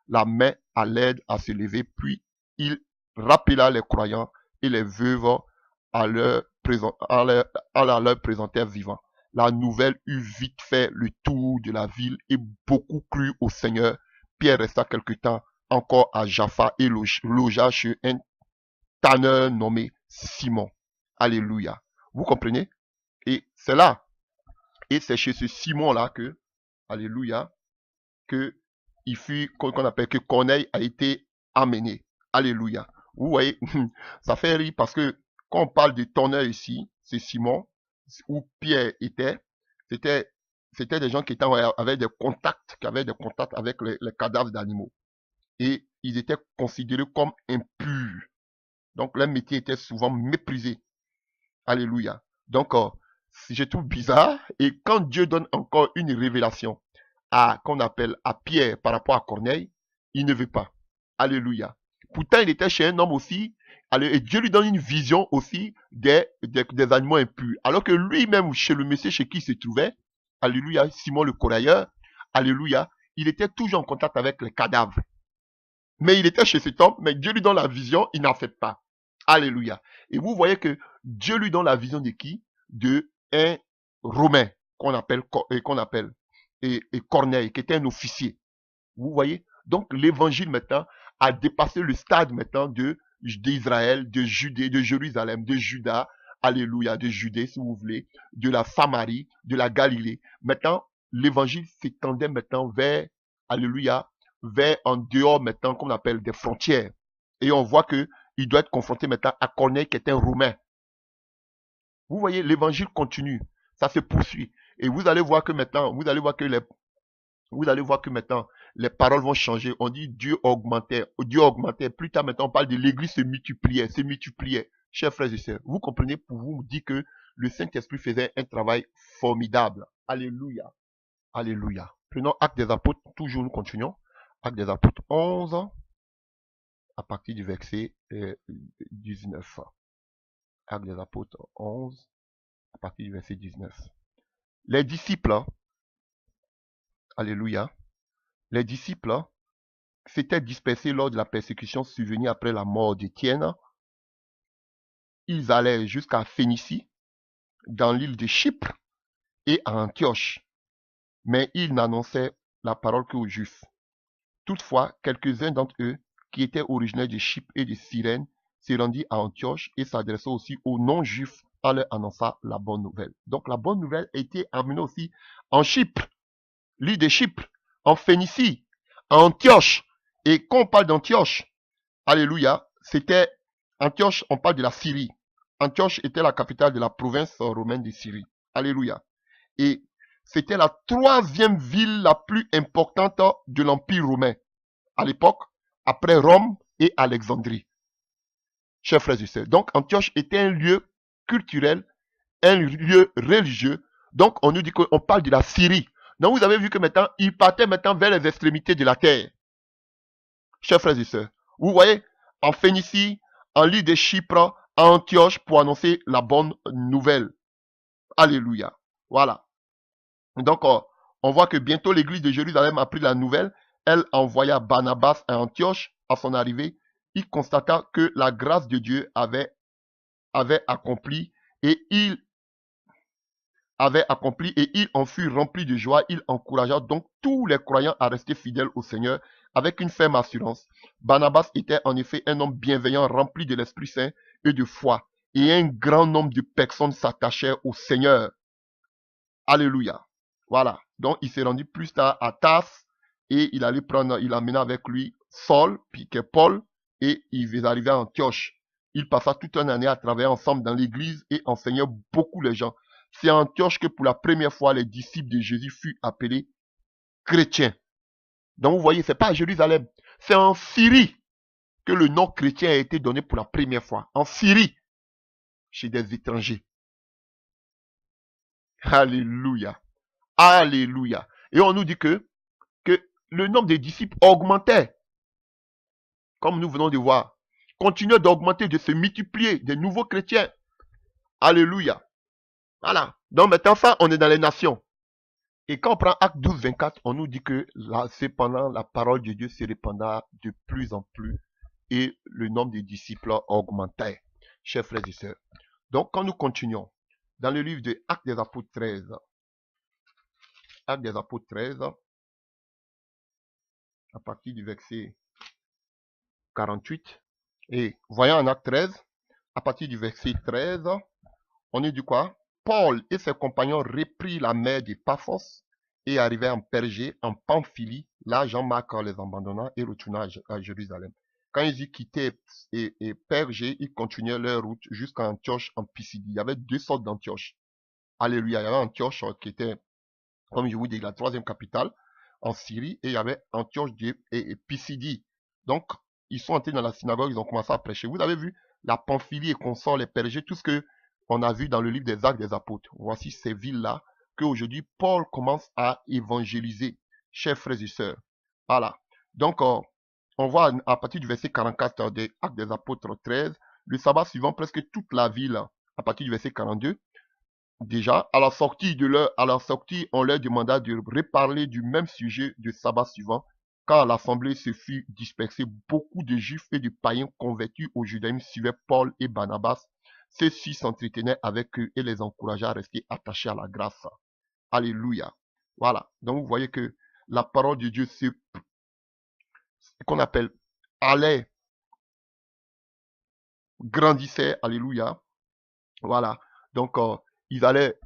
la main à l'aide à se lever, puis il rappela les croyants et les veuves à leur présenter vivants. La nouvelle eut vite fait le tour de la ville et beaucoup crurent au Seigneur. Pierre resta quelque temps encore à Jaffa et logea chez un tanneur nommé Simon. Alléluia. Vous comprenez? Et c'est là, et c'est chez ce Simon-là que, alléluia, que il fut, qu'on appelle, que Corneille a été amené. Alléluia. Vous voyez, ça fait rire parce que quand on parle de tanneur ici, c'est Simon, où Pierre était, c'était des gens qui avaient des contacts avec les cadavres d'animaux. Et ils étaient considérés comme impurs. Donc, leur métier était souvent méprisé. Alléluia. Donc, je trouve bizarre. Et quand Dieu donne encore une révélation qu'on appelle à Pierre par rapport à Corneille, il ne veut pas. Alléluia. Pourtant, il était chez un homme aussi. Et Dieu lui donne une vision aussi des animaux impurs. Alors que lui-même, chez le monsieur chez qui il se trouvait, alléluia, Simon le corailleur, alléluia, il était toujours en contact avec les cadavres. Mais il était chez cet homme, mais Dieu lui donne la vision, il n'en fait pas. Alléluia. Et vous voyez que Dieu lui donne la vision de qui? De un Romain qu'on appelle Corneille, qui était un officier. Vous voyez? Donc l'évangile maintenant a dépassé le stade maintenant d'Israël, de Judée, de Jérusalem, de Juda, alléluia, de Judée si vous voulez, de la Samarie, de la Galilée. Maintenant, l'évangile s'étendait maintenant vers, alléluia, vers en dehors maintenant qu'on appelle des frontières. Et on voit que il doit être confronté maintenant à Corneille qui est un Romain. Vous voyez, l'évangile continue, ça se poursuit. Et vous allez voir que maintenant, les paroles vont changer. On dit Dieu augmentait. Plus tard maintenant, on parle de l'église se multipliait. Chers frères et sœurs, vous comprenez, pour vous dire que le Saint-Esprit faisait un travail formidable. Alléluia. Alléluia. Prenons Actes des Apôtres, toujours nous continuons. Actes des Apôtres 11, à partir du verset 19. Actes des Apôtres 11, à partir du verset 19. Les disciples, alléluia, les disciples s'étaient dispersés lors de la persécution survenue après la mort d'Étienne. Ils allaient jusqu'à Phénicie, dans l'île de Chypre et à Antioche, mais ils n'annonçaient la parole qu'aux Juifs. Toutefois, quelques-uns d'entre eux, qui étaient originaires de Chypre et de Cyrène, se rendirent à Antioche et s'adressant aussi aux non-juifs en leur annonçant la bonne nouvelle. Donc la bonne nouvelle a été amenée aussi en Chypre, l'île de Chypre, en Phénicie, à Antioche. Et quand on parle d'Antioche, alléluia, c'était Antioche, on parle de la Syrie. Antioche était la capitale de la province romaine de Syrie. Alléluia. Et c'était la 3e ville la plus importante de l'Empire romain à l'époque, après Rome et Alexandrie. Chers frères et sœurs, donc Antioche était un lieu culturel, un lieu religieux. Donc on nous dit qu'on parle de la Syrie. Donc vous avez vu que maintenant, il partait maintenant vers les extrémités de la terre. Chers frères et sœurs, vous voyez, en Phénicie, en l'île de Chypre, à Antioche, pour annoncer la bonne nouvelle. Alléluia. Voilà. Donc, on voit que bientôt l'église de Jérusalem a pris la nouvelle. elle envoya Barnabas à Antioche. À son arrivée, il constata que la grâce de Dieu avait accompli et il en fut rempli de joie. Il encouragea donc tous les croyants à rester fidèles au Seigneur avec une ferme assurance. Barnabas était en effet un homme bienveillant, rempli de l'Esprit Saint et de foi. Et un grand nombre de personnes s'attachèrent au Seigneur. Alléluia. Voilà. Donc il s'est rendu plus tard à Tarse et il amena avec lui Saul, puis que Paul, et il est arrivé à Antioche. Il passa toute une année à travailler ensemble dans l'église et enseignait beaucoup les gens. C'est à Antioche que pour la première fois les disciples de Jésus furent appelés chrétiens. Donc vous voyez, c'est pas à Jérusalem, c'est en Syrie que le nom chrétien a été donné pour la première fois. En Syrie, chez des étrangers. Alléluia. Alléluia. Et on nous dit que le nombre de disciples augmentait, comme nous venons de voir. Continuait d'augmenter, de se multiplier, des nouveaux chrétiens. Alléluia. Voilà. Donc maintenant, ça, on est dans les nations. Et quand on prend Acte 12, 24, on nous dit que là, cependant, la parole de Dieu se répanda de plus en plus et le nombre de disciples augmentait. Chers frères et sœurs. Donc, quand nous continuons, dans le livre de Actes des Apôtres 13, Actes des Apôtres 13, à partir du verset 48, et voyons en Acte 13, à partir du verset 13, on est du quoi? Paul et ses compagnons reprirent la mer de Paphos et arrivèrent en Pergé, en Pamphylie. Là, Jean-Marc les abandonna et retourna à Jérusalem. Quand ils y quittaient et Pergé, ils continuaient leur route jusqu'à Antioche en Pisidie. Il y avait deux sortes d'Antioche. Alléluia. Il y avait Antioche qui était, comme je vous dis, la troisième capitale en Syrie, et il y avait Antioche et Pisidie. Donc, ils sont entrés dans la synagogue, ils ont commencé à prêcher. Vous avez vu la Pamphylie et consorts, les Pergés, tout ce que on a vu dans le livre des Actes des Apôtres. Voici ces villes-là qu'aujourd'hui Paul commence à évangéliser, chers frères et sœurs. Voilà. Donc, on voit à partir du verset 44 des Actes des Apôtres 13, le sabbat suivant, presque toute la ville, à partir du verset 42, déjà, à leur sortie, on leur demanda de reparler du même sujet du sabbat suivant. Quand l'assemblée se fut dispersée, beaucoup de juifs et de païens convertis au judaïsme suivaient Paul et Barnabas. Ceux-ci s'entretenaient avec eux et les encourageaient à rester attachés à la grâce. Alléluia. Voilà. Donc vous voyez que la parole de Dieu, c'est ce qu'on appelle allait, grandissait. Alléluia. Voilà. Donc ils allaient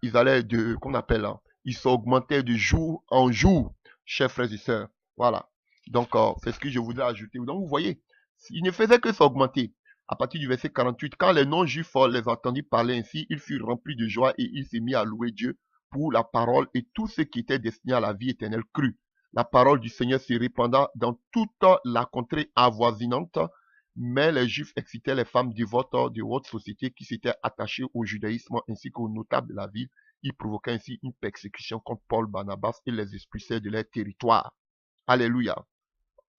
de, qu'on appelle, ils s'augmentaient de jour en jour, chers frères et sœurs. Voilà. Donc c'est ce que je voudrais ajouter. Donc vous voyez, ils ne faisaient que s'augmenter. À partir du verset 48, quand les non-juifs les entendit parler ainsi, ils furent remplis de joie et ils s'est mis à louer Dieu pour la parole, et tous ceux qui étaient destinés à la vie éternelle crurent. La parole du Seigneur se répanda dans toute la contrée avoisinante, mais les Juifs excitaient les femmes dévotes de haute société qui s'étaient attachées au judaïsme ainsi qu'aux notables de la ville. Ils provoquaient ainsi une persécution contre Paul, Barnabas et les expulsaient de leur territoire. Alléluia.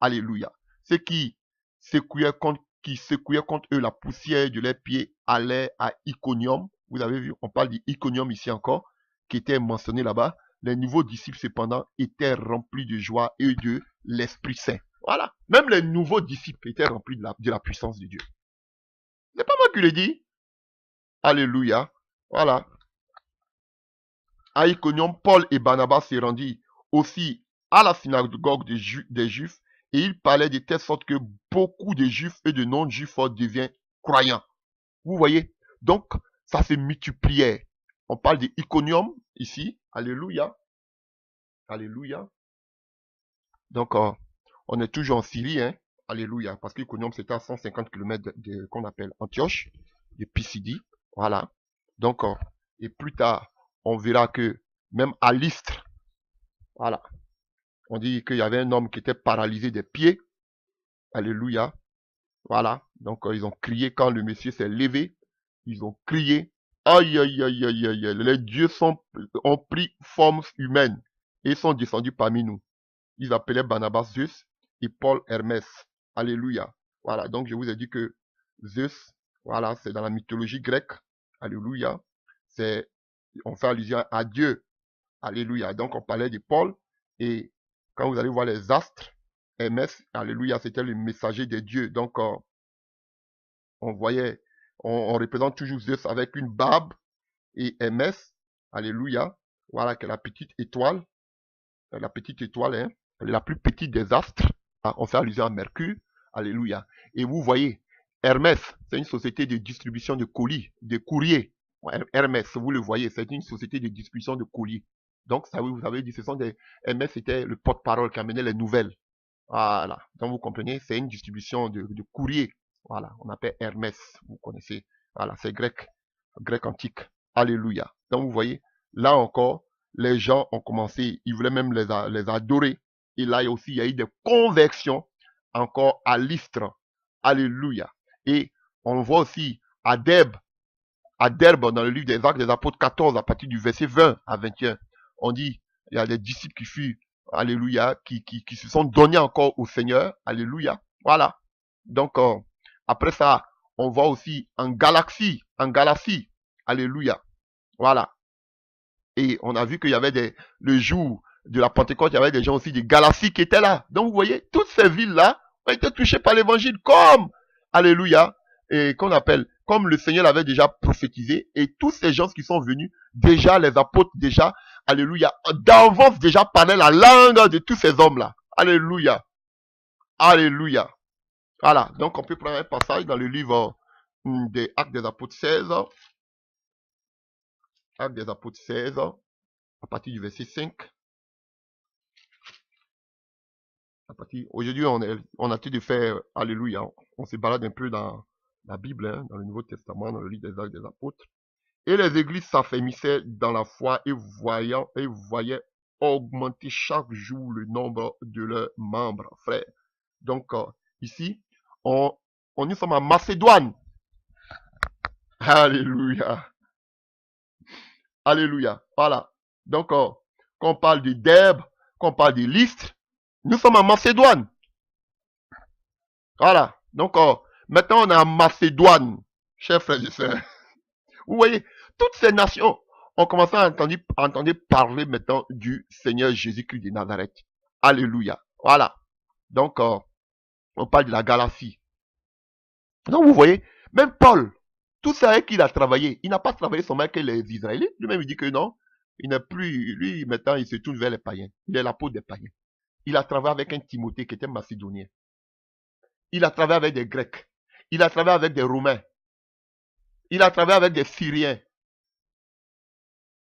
Alléluia. Ceux qui secouaient contre eux la poussière de leurs pieds allaient à Iconium. Vous avez vu, on parle d'Iconium ici encore, qui était mentionné là-bas. Les nouveaux disciples, cependant, étaient remplis de joie et de l'Esprit Saint. Voilà. Même les nouveaux disciples étaient remplis de la puissance de Dieu. C'est pas moi qui le dis. Alléluia. Voilà. À Iconium, Paul et Barnabas se rendirent aussi à la synagogue des Juifs et ils parlaient de telle sorte que beaucoup de Juifs et de non-Juifs deviennent croyants. Vous voyez? Donc, ça se multipliait. On parle d'Iconium ici. Alléluia. Alléluia. Donc, on est toujours en Syrie, hein. Alléluia. Parce qu'Iconium, c'était à 150 km qu'on appelle Antioche, de Pisidie. Voilà. Donc, et plus tard, on verra que même à Lystre, voilà, on dit qu'il y avait un homme qui était paralysé des pieds. Alléluia. Voilà. Donc, ils ont crié quand le monsieur s'est levé. Ils ont crié. Aïe, aïe, aïe, aïe, aïe, aïe. Les dieux ont pris forme humaine et sont descendus parmi nous. Ils appelaient Barnabas Zeus et Paul Hermès. Alléluia. Voilà. Donc, je vous ai dit que Zeus, voilà, c'est dans la mythologie grecque. Alléluia. On fait allusion à Dieu. Alléluia. Donc, on parlait de Paul et Quand vous allez voir les astres, Hermès, alléluia, c'était le messager des dieux. Donc, on voyait, on représente toujours Zeus avec une barbe et Hermès, alléluia, voilà, que la petite étoile, hein, elle est la plus petite des astres. Ah, on fait allusion à Mercure, alléluia. Et vous voyez, Hermès, c'est une société de distribution de colis, de courriers. Hermès, vous le voyez, c'est une société de distribution de colis. Donc, ça, vous avez dit, ce sont des... Hermès était le porte-parole qui amenait les nouvelles. Voilà. Donc, vous comprenez, c'est une distribution de courrier. Voilà. On appelle Hermès. Vous connaissez. Voilà. C'est grec. Grec antique. Alléluia. Donc, vous voyez, là encore, les gens ont commencé, ils voulaient même les adorer. Et là, il y a eu des conversions encore à l'Istre. Alléluia. Et on voit aussi à Derbe, dans le livre des Actes des Apôtres 14, à partir du verset 20 à 21, on dit, il y a des disciples qui furent, alléluia, qui se sont donnés encore au Seigneur, alléluia, voilà. Donc, après ça, on voit aussi en Galatie, alléluia, voilà. Et on a vu qu'il y avait le jour de la Pentecôte, il y avait des gens aussi de Galatie qui étaient là. Donc, vous voyez, toutes ces villes-là ont été touchées par l'évangile comme, alléluia, et qu'on appelle, comme le Seigneur l'avait déjà prophétisé, et tous ces gens qui sont venus, déjà les apôtres, déjà, alléluia, d'avance déjà parlaient la langue de tous ces hommes-là. Alléluia. Alléluia. Voilà, donc on peut prendre un passage dans le livre des Actes des Apôtres 16. Actes des Apôtres 16, à partir du verset 5. Aujourd'hui, on a tout de faire, alléluia, on se balade un peu dans la Bible, hein, dans le Nouveau Testament, dans le livre des Actes des Apôtres. Et les églises s'affermissaient dans la foi et voyaient augmenter chaque jour le nombre de leurs membres, frères. Donc, ici, nous sommes en Macédoine. Alléluia. Alléluia. Voilà. Donc, quand on parle de Derbe, quand on parle de Lystre, nous sommes en Macédoine. Voilà. Donc, maintenant, on est en Macédoine, chers frères et sœurs. Vous voyez, toutes ces nations ont commencé à entendre parler maintenant du Seigneur Jésus-Christ de Nazareth. Alléluia. Voilà. Donc, on parle de la Galatie. Donc, vous voyez, même Paul, tout ça avec qui il a travaillé, il n'a pas travaillé seulement avec les Israélites. Lui-même, il dit que non, il n'est plus, lui, maintenant, il se tourne vers les païens. Il est l'apôtre des païens. Il a travaillé avec un Timothée qui était macédonien. Il a travaillé avec des Grecs. Il a travaillé avec des Romains. Il a travaillé avec des Syriens.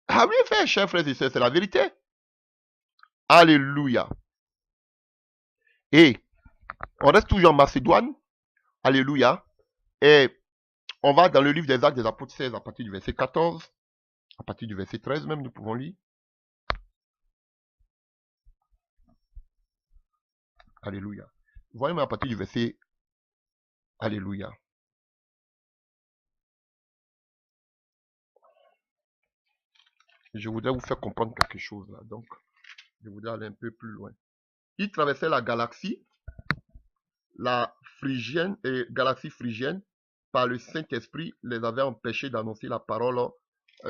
Ah oui, frère, chers frères et sœurs, c'est la vérité. Alléluia. Et on reste toujours en Macédoine. Alléluia. Et on va dans le livre des Actes des Apôtres 16 à partir du verset 14. À partir du verset 13 même, nous pouvons lire. Alléluia. Voyez-moi à partir du verset. Alléluia. Je voudrais vous faire comprendre quelque chose là. Donc, je voudrais aller un peu plus loin. Il traversait la galaxie, la phrygienne et galaxie phrygienne, par le Saint-Esprit, les avait empêchés d'annoncer la parole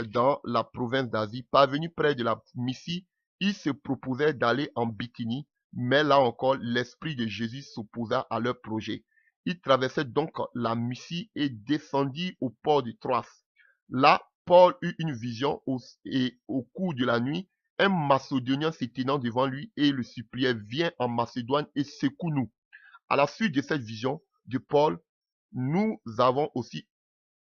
dans la province d'Asie. Parvenu près de la Mysie, ils se proposaient d'aller en Bithynie, mais là encore, l'Esprit de Jésus s'opposa à leur projet. Ils traversaient donc la Mysie et descendit au port de Troas. Là, Paul eut une vision et au cours de la nuit, un Macédonien se tenant devant lui et le suppliait, viens en Macédoine et secoue-nous. À la suite de cette vision de Paul, nous avons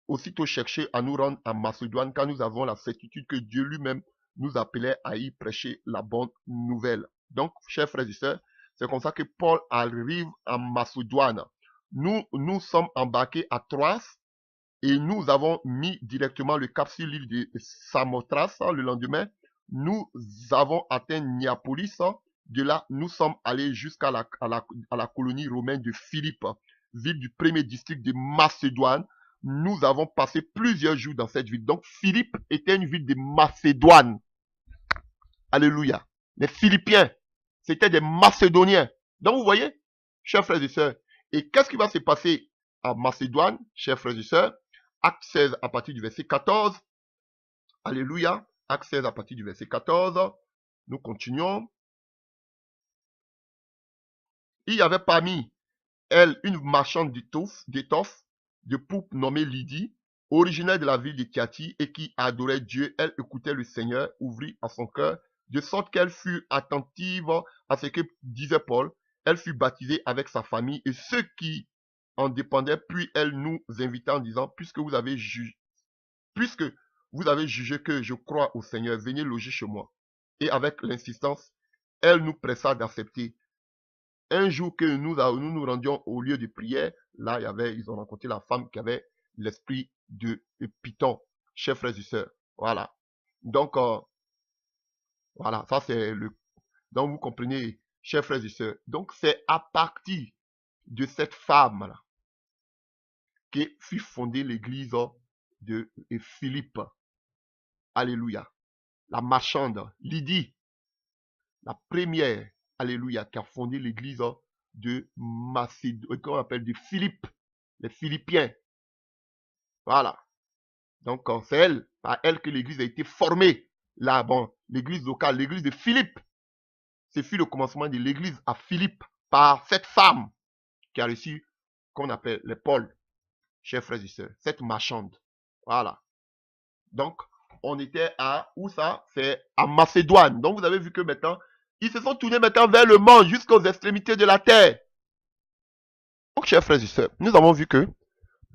aussitôt cherché à nous rendre en Macédoine car nous avons la certitude que Dieu lui-même nous appelait à y prêcher la bonne nouvelle. Donc, chers frères et sœurs, c'est comme ça que Paul arrive en Macédoine. Nous sommes embarqués à Troas et nous avons mis directement le cap sur l'île de Samothrace le lendemain. Nous avons atteint Néapolis. De là, nous sommes allés jusqu'à la colonie romaine de Philippe, ville du premier district de Macédoine. Nous avons passé plusieurs jours dans cette ville. Donc, Philippe était une ville de Macédoine. Alléluia. Les Philippiens, c'était des Macédoniens. Donc, vous voyez, chers frères et sœurs, et qu'est-ce qui va se passer à Macédoine, chers frères et sœurs? Acte 16 à partir du verset 14. Alléluia. Acte 16 à partir du verset 14. Nous continuons. il y avait parmi elle une marchande d'étoffes, de poupe nommée Lydie, originaire de la ville de Thyatire et qui adorait Dieu. Elle écoutait le Seigneur, ouvrit à son cœur, de sorte qu'elle fut attentive à ce que disait Paul. Elle fut baptisée avec sa famille et ceux qui en dépendaient, puis elle nous invita en disant, puisque vous avez jugé que je crois au Seigneur, venez loger chez moi. Et avec l'insistance, elle nous pressa d'accepter. Un jour que nous rendions au lieu de prière, là, ils ont rencontré la femme qui avait l'esprit de Python, chers frères et sœurs. Voilà. Donc, voilà, ça c'est le... Donc, vous comprenez, chers frères et sœurs. Donc, c'est à partir de cette femme-là que fut fondée l'église de Philippe. Alléluia. La marchande, Lydie, la première, alléluia, qui a fondé l'église de Macédoine, qu'on appelle de Philippe, les Philippiens. Voilà. Donc, c'est elle, par elle que l'église a été formée. Là, bon, l'église locale, l'église de Philippe. Ce fut le commencement de l'église à Philippe par cette femme qui a reçu, qu'on appelle les Paul, chers frères et sœurs, cette marchande. Voilà. Donc, on était à, où ça? C'est à Macédoine. Donc, vous avez vu que maintenant, ils se sont tournés maintenant vers le monde, jusqu'aux extrémités de la terre. Donc, chers frères et sœurs, nous avons vu que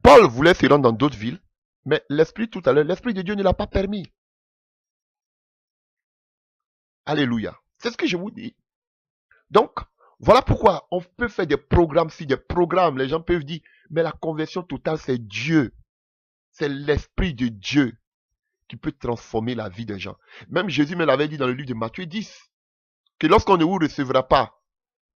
Paul voulait se rendre dans d'autres villes, mais l'Esprit tout à l'heure, l'Esprit de Dieu ne l'a pas permis. Alléluia. C'est ce que je vous dis. Donc, voilà pourquoi on peut faire des programmes, si des programmes, les gens peuvent dire, mais la conversion totale, c'est Dieu. C'est l'Esprit de Dieu qui peut transformer la vie des gens. Même Jésus me l'avait dit dans le livre de Matthieu 10, que lorsqu'on ne vous recevra pas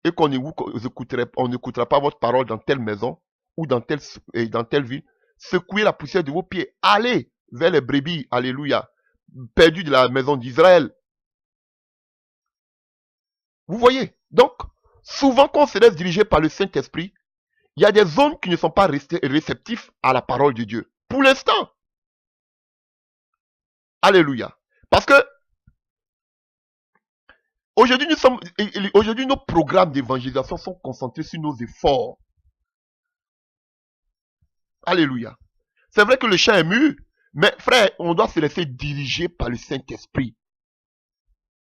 et qu'on n'écoutera pas votre parole dans telle maison ou dans telle ville, secouez la poussière de vos pieds. Allez vers les brebis, alléluia, perdues de la maison d'Israël. Vous voyez? Donc, souvent quand on se laisse diriger par le Saint-Esprit, il y a des zones qui ne sont pas réceptifs à la parole de Dieu. Pour l'instant. Alléluia. Parce que aujourd'hui, nos programmes d'évangélisation sont concentrés sur nos efforts. Alléluia. C'est vrai que le champ est mûr, mais frère, on doit se laisser diriger par le Saint-Esprit.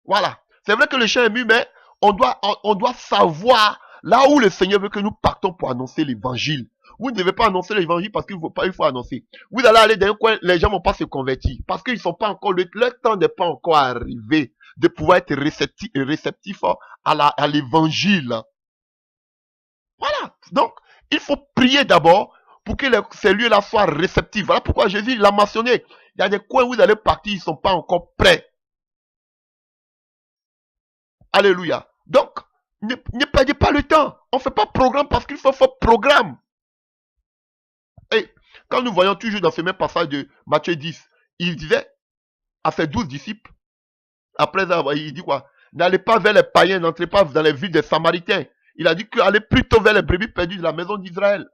Voilà. C'est vrai que le champ est mûr, mais on doit savoir là où le Seigneur veut que nous partons pour annoncer l'évangile. Vous ne devez pas annoncer l'évangile parce qu'il faut annoncer. Vous allez aller dans un coin, les gens ne vont pas se convertir. Parce qu'ils ne sont pas encore, leur temps n'est pas encore arrivé de pouvoir être réceptif à l'évangile. Voilà. Donc, il faut prier d'abord pour que ces lieux-là soient réceptifs. Voilà pourquoi Jésus l'a mentionné. Il y a des coins où vous allez partir, ils ne sont pas encore prêts. Alléluia. Donc, ne perdez pas le temps. On ne fait pas programme parce qu'il faut faire programme. Et quand nous voyons toujours dans ce même passage de Matthieu 10, il disait à ses 12 disciples, après ça, il dit quoi? N'allez pas vers les païens, n'entrez pas dans les villes des Samaritains. Il a dit qu'allez plutôt vers les brebis perdues de la maison d'Israël.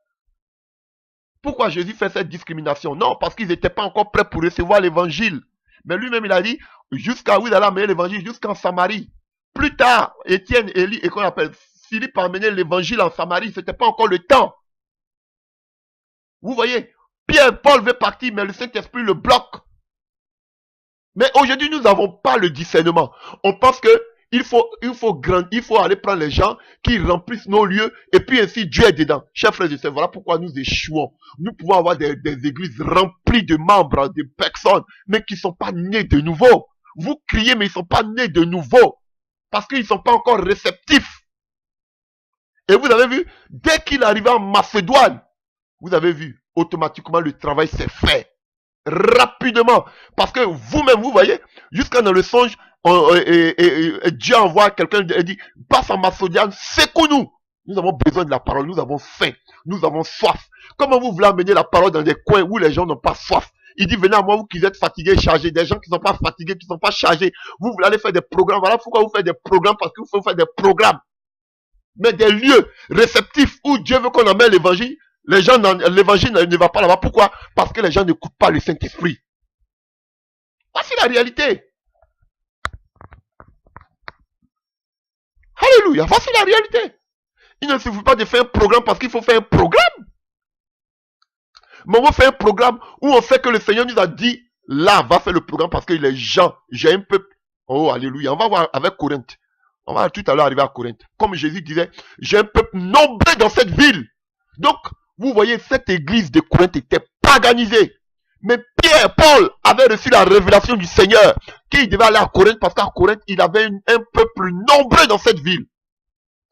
Pourquoi Jésus fait cette discrimination? Non, parce qu'ils n'étaient pas encore prêts pour recevoir l'évangile. Mais lui-même, il a dit, jusqu'à où il allait amener l'évangile, jusqu'en Samarie. Plus tard, Étienne, Élie, et qu'on appelle Philippe a amené l'évangile en Samarie. Ce n'était pas encore le temps. Vous voyez, Pierre, Paul veut partir, mais le Saint-Esprit le bloque. Mais aujourd'hui, nous n'avons pas le discernement. On pense que il faut aller prendre les gens qui remplissent nos lieux et puis ainsi Dieu est dedans. Chers frères et sœurs, voilà pourquoi nous échouons. Nous pouvons avoir des églises remplies de membres, de personnes, mais qui ne sont pas nés de nouveau. Vous criez, mais ils ne sont pas nés de nouveau. Parce qu'ils ne sont pas encore réceptifs. Et vous avez vu, dès qu'il arrive en Macédoine, vous avez vu, automatiquement le travail s'est fait. Rapidement. Parce que vous-même, vous voyez, jusqu'à dans le songe, Dieu envoie quelqu'un et dit, passe en Macédoine, secoue-nous. Nous avons besoin de la parole, nous avons faim, nous avons soif. Comment vous voulez amener la parole dans des coins où les gens n'ont pas soif? Il dit, venez à moi, vous qui êtes fatigués, chargés, des gens qui ne sont pas fatigués, qui ne sont pas chargés. Vous voulez aller faire des programmes. Voilà pourquoi vous faites des programmes, parce qu'il faut faire des programmes. Mais des lieux réceptifs où Dieu veut qu'on emmène l'évangile. Les gens, l'évangile ne va pas là-bas. Pourquoi? Parce que les gens n'écoutent pas le Saint-Esprit. Voici la réalité. Alléluia. Voici la réalité. Il ne suffit pas de faire un programme parce qu'il faut faire un programme. Mais on va faire un programme où on sait que le Seigneur nous a dit, là, va faire le programme parce que les gens, j'ai un peuple. Oh, alléluia. On va voir avec Corinthe. On va tout à l'heure arriver à Corinthe. Comme Jésus disait, j'ai un peuple nombreux dans cette ville. Donc, vous voyez, cette église de Corinthe était paganisée. Mais Pierre, Paul avait reçu la révélation du Seigneur qu'il devait aller à Corinthe parce qu'à Corinthe, il avait un peuple nombreux dans cette ville.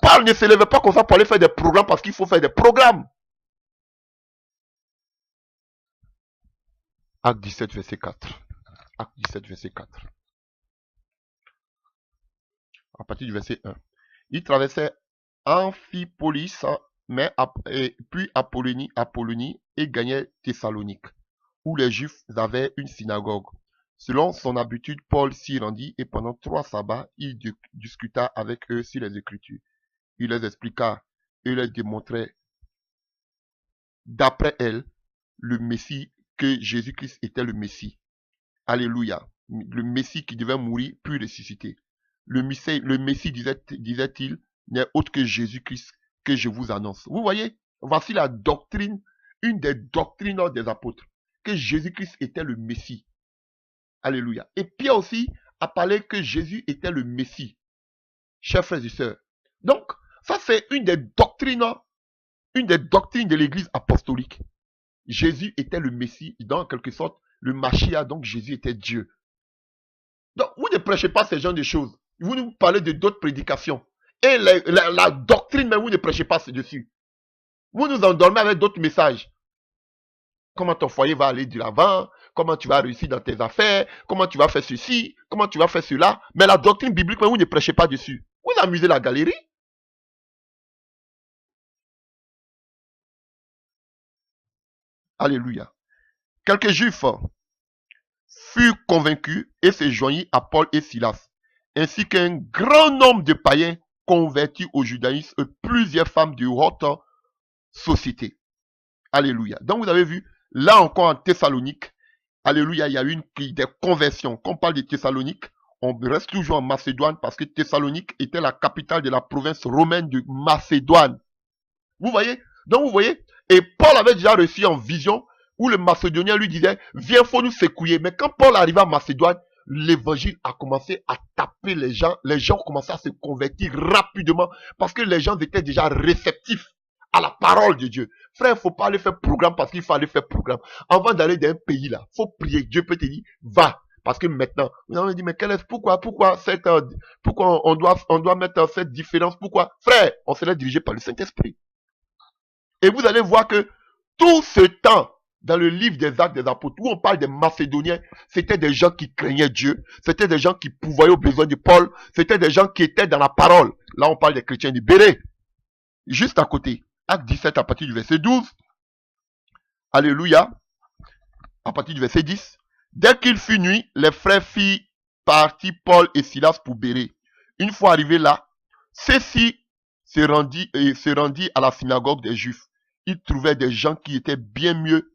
Paul ne se levait pas comme ça pour aller faire des programmes parce qu'il faut faire des programmes. Acte 17, verset 4. Acte 17, verset 4. À partir du verset 1. Il traversait Amphipolis, puis Apollonie et gagnait Thessalonique, où les Juifs avaient une synagogue. Selon son habitude, Paul s'y rendit et pendant 3 sabbats, il discuta avec eux sur les Écritures. Il les expliqua et les démontrait d'après elle le Messie, que Jésus-Christ était le Messie. Alléluia. Le Messie qui devait mourir puis ressusciter. Le Messie disait-il, n'est autre que Jésus-Christ que je vous annonce. Vous voyez, voici la doctrine, une des doctrines des apôtres, que Jésus-Christ était le Messie. Alléluia. Et Pierre aussi a parlé que Jésus était le Messie. Chers frères et sœurs. Donc, ça c'est une des doctrines de l'église apostolique. Jésus était le Messie, dans quelque sorte, le Machia, donc Jésus était Dieu. Donc, vous ne prêchez pas ce genre de choses. Vous nous parlez de d'autres prédications. Et la doctrine, mais vous ne prêchez pas dessus. Vous nous endormez avec d'autres messages. Comment ton foyer va aller de l'avant, comment tu vas réussir dans tes affaires, comment tu vas faire ceci, comment tu vas faire cela. Mais la doctrine biblique, mais vous ne prêchez pas dessus. Vous amusez la galerie. Alléluia. Quelques juifs furent convaincus et se joignirent à Paul et Silas, ainsi qu'un grand nombre de païens convertis au judaïsme et plusieurs femmes de haute société. Alléluia. Donc vous avez vu, là encore en Thessalonique, alléluia, il y a eu des conversions. Quand on parle de Thessalonique, on reste toujours en Macédoine parce que Thessalonique était la capitale de la province romaine de Macédoine. Vous voyez? Donc vous voyez, et Paul avait déjà reçu en vision où le Macédonien lui disait, viens, faut nous secouer. Mais quand Paul arriva en Macédoine, l'évangile a commencé à taper les gens ont commencé à se convertir rapidement parce que les gens étaient déjà réceptifs à la parole de Dieu. Frère, il ne faut pas aller faire programme parce qu'il faut aller faire programme. Avant d'aller dans un pays là, il faut prier. Dieu peut te dire, va. Parce que maintenant, vous avez dit, mais pourquoi on doit mettre cette différence? Pourquoi? Frère, on serait dirigé par le Saint-Esprit. Et vous allez voir que tout ce temps, dans le livre des Actes des Apôtres, où on parle des Macédoniens, c'était des gens qui craignaient Dieu, c'était des gens qui pouvaient aux besoins de Paul, c'était des gens qui étaient dans la parole. Là, on parle des chrétiens de Bérée. Juste à côté, Acte 17 à partir du verset 12. Alléluia. À partir du verset 10. Dès qu'il fut nuit, les frères firent partir Paul et Silas pour Bérée. Une fois arrivés là, ceux-ci se rendit à la synagogue des Juifs. Ils trouvaient des gens qui étaient bien mieux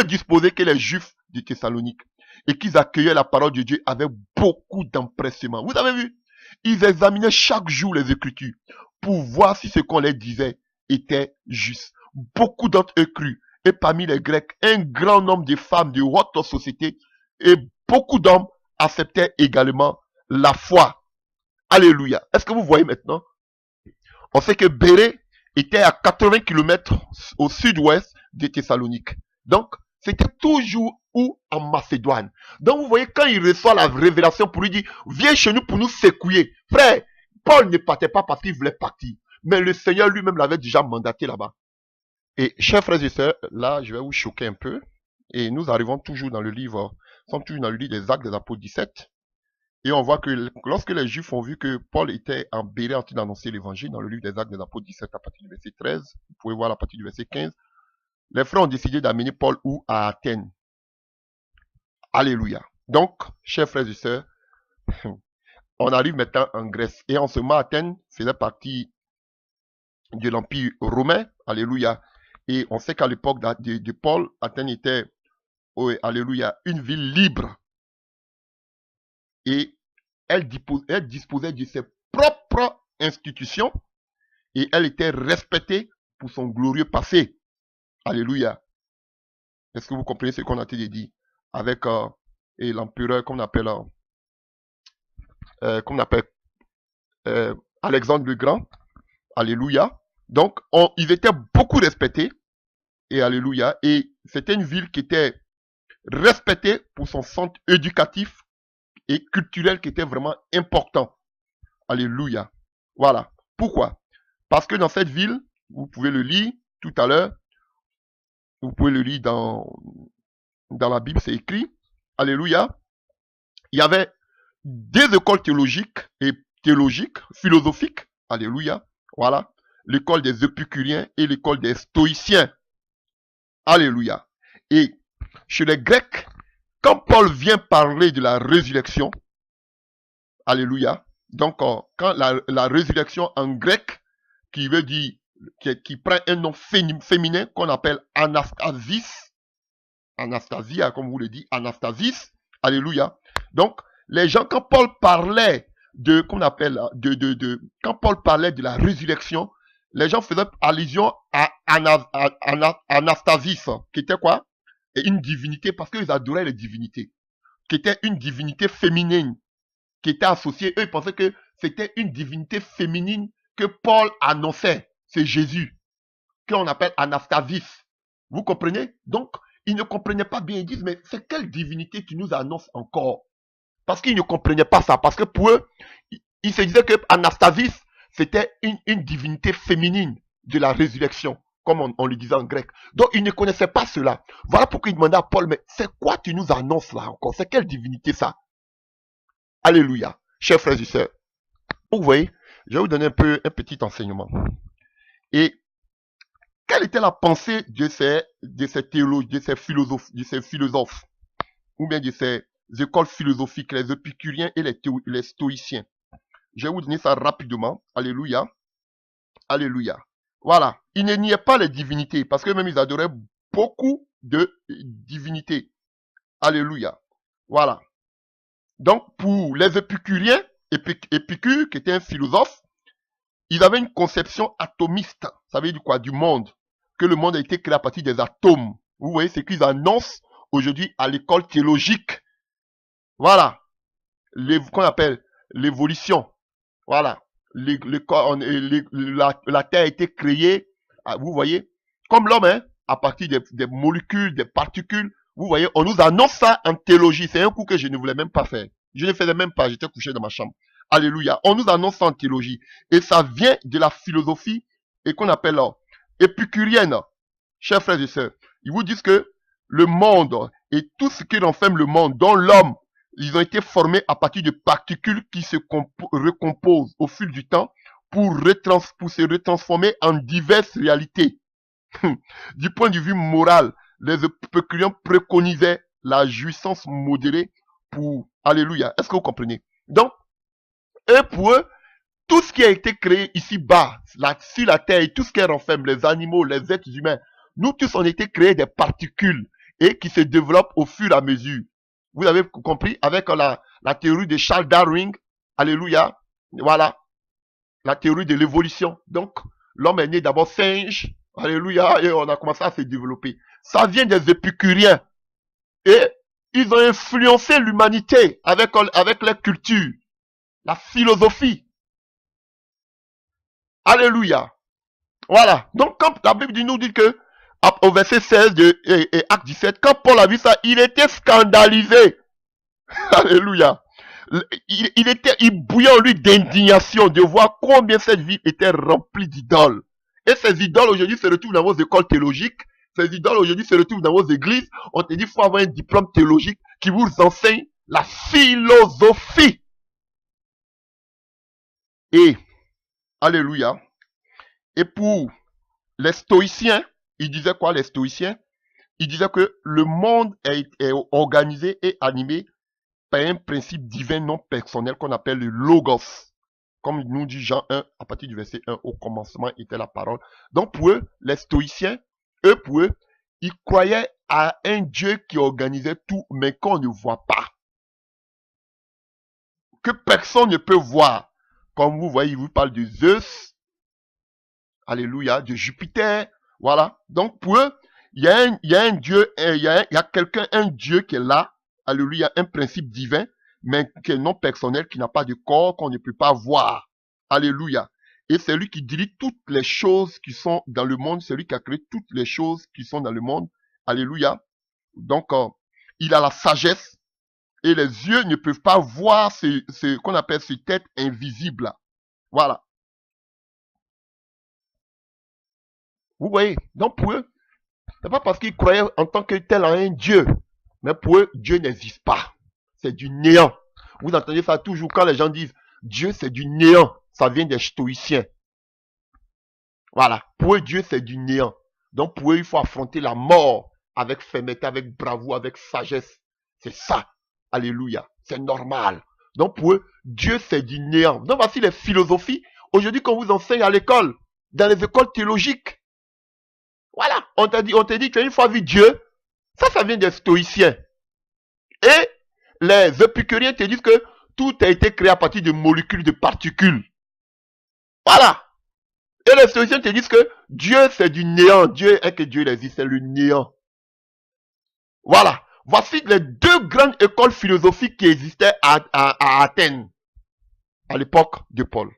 disposés que les Juifs de Thessalonique et qu'ils accueillaient la parole de Dieu avec beaucoup d'empressement. Vous avez vu? Ils examinaient chaque jour les Écritures pour voir si ce qu'on leur disait était juste. Beaucoup d'entre eux crurent. Et parmi les Grecs, un grand nombre de femmes de haute société et beaucoup d'hommes acceptaient également la foi. Alléluia. Est-ce que vous voyez maintenant? On sait que Bérée était à 80 km au sud-ouest de Thessalonique. Donc, c'était toujours où? En Macédoine. Donc, vous voyez, quand il reçoit la révélation pour lui dire, viens chez nous pour nous secouer. Frère, Paul ne partait pas parce qu'il voulait partir. Mais le Seigneur lui-même l'avait déjà mandaté là-bas. Et chers frères et sœurs, là, je vais vous choquer un peu. Et nous arrivons toujours dans le livre, des Actes des Apôtres 17. Et on voit que lorsque les Juifs ont vu que Paul était en Bérée en train d'annoncer l'évangile, dans le livre des Actes des Apôtres 17 à partir du verset 13, vous pouvez voir à partir du verset 15, les frères ont décidé d'amener Paul où? À Athènes. Alléluia. Donc, chers frères et sœurs, on arrive maintenant en Grèce. Et en ce moment, Athènes faisait partie de l'Empire romain. Alléluia. Et on sait qu'à l'époque de Paul, Athènes était, alléluia, une ville libre. Et elle disposait de ses propres institutions Et elle était respectée pour son glorieux passé. Alléluia. Est-ce que vous comprenez ce qu'on a dit avec et l'empereur qu'on appelle Alexandre le Grand. Alléluia. Donc, ils étaient beaucoup respectés. Et alléluia. Et c'était une ville qui était respectée pour son centre éducatif et culturel qui était vraiment important. Alléluia. Voilà. Pourquoi? Parce que dans cette ville, vous pouvez le lire tout à l'heure, vous pouvez le lire dans la Bible, c'est écrit. Alléluia. Il y avait des écoles théologiques, philosophiques. Alléluia. Voilà. L'école des épicuriens et l'école des stoïciens. Alléluia. Et chez les Grecs, quand Paul vient parler de la résurrection, alléluia, donc quand la résurrection en grec, qui veut dire, qui prend un nom féminin qu'on appelle anastasis, anastasia, comme vous le dites, anastasis, alléluia. Donc, les gens, quand Paul parlait qu'on appelle, quand Paul parlait de la résurrection, les gens faisaient allusion à Anastasis, qui était quoi? Une divinité, parce qu'ils adoraient les divinités, qui était une divinité féminine, qui était associée, eux ils pensaient que c'était une divinité féminine que Paul annonçait, c'est Jésus, qu'on appelle Anastasis. Vous comprenez? Donc, ils ne comprenaient pas bien, ils disent, mais c'est quelle divinité tu nous annonces encore? Parce qu'ils ne comprenaient pas ça, parce que pour eux, ils se disaient que Anastasis, c'était une divinité féminine de la résurrection, comme on le disait en grec. Donc, ils ne connaissaient pas cela. Voilà pourquoi ils demandaient à Paul, mais c'est quoi tu nous annonces là encore? C'est quelle divinité ça? Alléluia. Chers frères et sœurs, vous voyez, je vais vous donner un petit enseignement. Et quelle était la pensée de ces théologiens, de ces philosophes, ou bien de ces écoles philosophiques, les épicuriens et les stoïciens? Je vais vous donner ça rapidement. Alléluia. Alléluia. Voilà. Ils ne niaient pas les divinités, parce que même ils adoraient beaucoup de divinités. Alléluia. Voilà. Donc, pour les épicuriens, Épicure, qui était un philosophe, ils avaient une conception atomiste. Ça veut dire quoi? Du monde. Que le monde a été créé à partir des atomes. Vous voyez, c'est qu'ils annoncent aujourd'hui à l'école théologique. Voilà. Qu'on appelle l'évolution. Voilà. La Terre a été créée, vous voyez, comme l'homme, hein, à partir des molécules, des particules. Vous voyez, on nous annonce ça en théologie. C'est un coup que je ne voulais même pas faire. Je ne faisais même pas, j'étais couché dans ma chambre. Alléluia. On nous annonce ça en théologie. Et ça vient de la philosophie et qu'on appelle épicurienne. Chers frères et sœurs, ils vous disent que le monde et tout ce qui renferme le monde, dont l'homme, ils ont été formés à partir de particules qui se recomposent au fil du temps pour se retransformer en diverses réalités. Du point de vue moral, les épicuriens préconisaient la jouissance modérée pour... Alléluia. Est-ce que vous comprenez? Donc, et pour eux, tout ce qui a été créé ici-bas, sur la terre, et tout ce qui renferme, les animaux, les êtres humains, nous tous, on a été créés des particules et qui se développent au fur et à mesure. Vous avez compris avec la théorie de Charles Darwin. Alléluia. Voilà. La théorie de l'évolution. Donc, l'homme est né d'abord singe. Alléluia. Et on a commencé à se développer. Ça vient des épicuriens. Et ils ont influencé l'humanité avec leur culture. La philosophie. Alléluia. Voilà. Donc, quand la Bible nous dit que, au verset 16 et acte 17, quand Paul a vu ça, il était scandalisé. Alléluia. Il bouillait en lui d'indignation de voir combien cette vie était remplie d'idoles. Et ces idoles aujourd'hui se retrouvent dans vos écoles théologiques. Ces idoles aujourd'hui se retrouvent dans vos églises. On te dit qu'il faut avoir un diplôme théologique qui vous enseigne la philosophie. Et, alléluia. Et pour les stoïciens, ils disaient quoi les stoïciens? Ils disaient que le monde est organisé et animé par un principe divin non personnel qu'on appelle le logos. Comme nous dit Jean 1, à partir du verset 1, au commencement était la parole. Donc pour eux, les stoïciens, pour eux, ils croyaient à un Dieu qui organisait tout, mais qu'on ne voit pas. Que personne ne peut voir. Comme vous voyez, il vous parle de Zeus, Alléluia, de Jupiter. Voilà. Donc pour eux, il y a un Dieu, il y a quelqu'un, un Dieu qui est là. Alléluia, un principe divin, mais qui est non personnel, qui n'a pas de corps, qu'on ne peut pas voir. Alléluia. Et c'est lui qui dirige toutes les choses qui sont dans le monde. C'est lui qui a créé toutes les choses qui sont dans le monde. Alléluia. Donc, il a la sagesse. Et les yeux ne peuvent pas voir ce qu'on appelle cette tête invisible. Voilà. Vous voyez, donc pour eux, c'est pas parce qu'ils croyaient en tant que tel en un Dieu, mais pour eux, Dieu n'existe pas. C'est du néant. Vous entendez ça toujours quand les gens disent Dieu c'est du néant. Ça vient des stoïciens. Voilà. Pour eux, Dieu c'est du néant. Donc pour eux, il faut affronter la mort avec fermeté, avec bravoure, avec sagesse. C'est ça. Alléluia. C'est normal. Donc pour eux, Dieu c'est du néant. Donc voici les philosophies. Aujourd'hui, qu'on vous enseigne à l'école, dans les écoles théologiques. Voilà. On t'a dit, tu as une fois vu Dieu. Ça vient des stoïciens. Et les épicuriens te disent que tout a été créé à partir de molécules, de particules. Voilà. Et les stoïciens te disent que Dieu c'est du néant. Dieu est que Dieu existe, c'est le néant. Voilà. Voici les deux grandes écoles philosophiques qui existaient à Athènes à l'époque de Paul.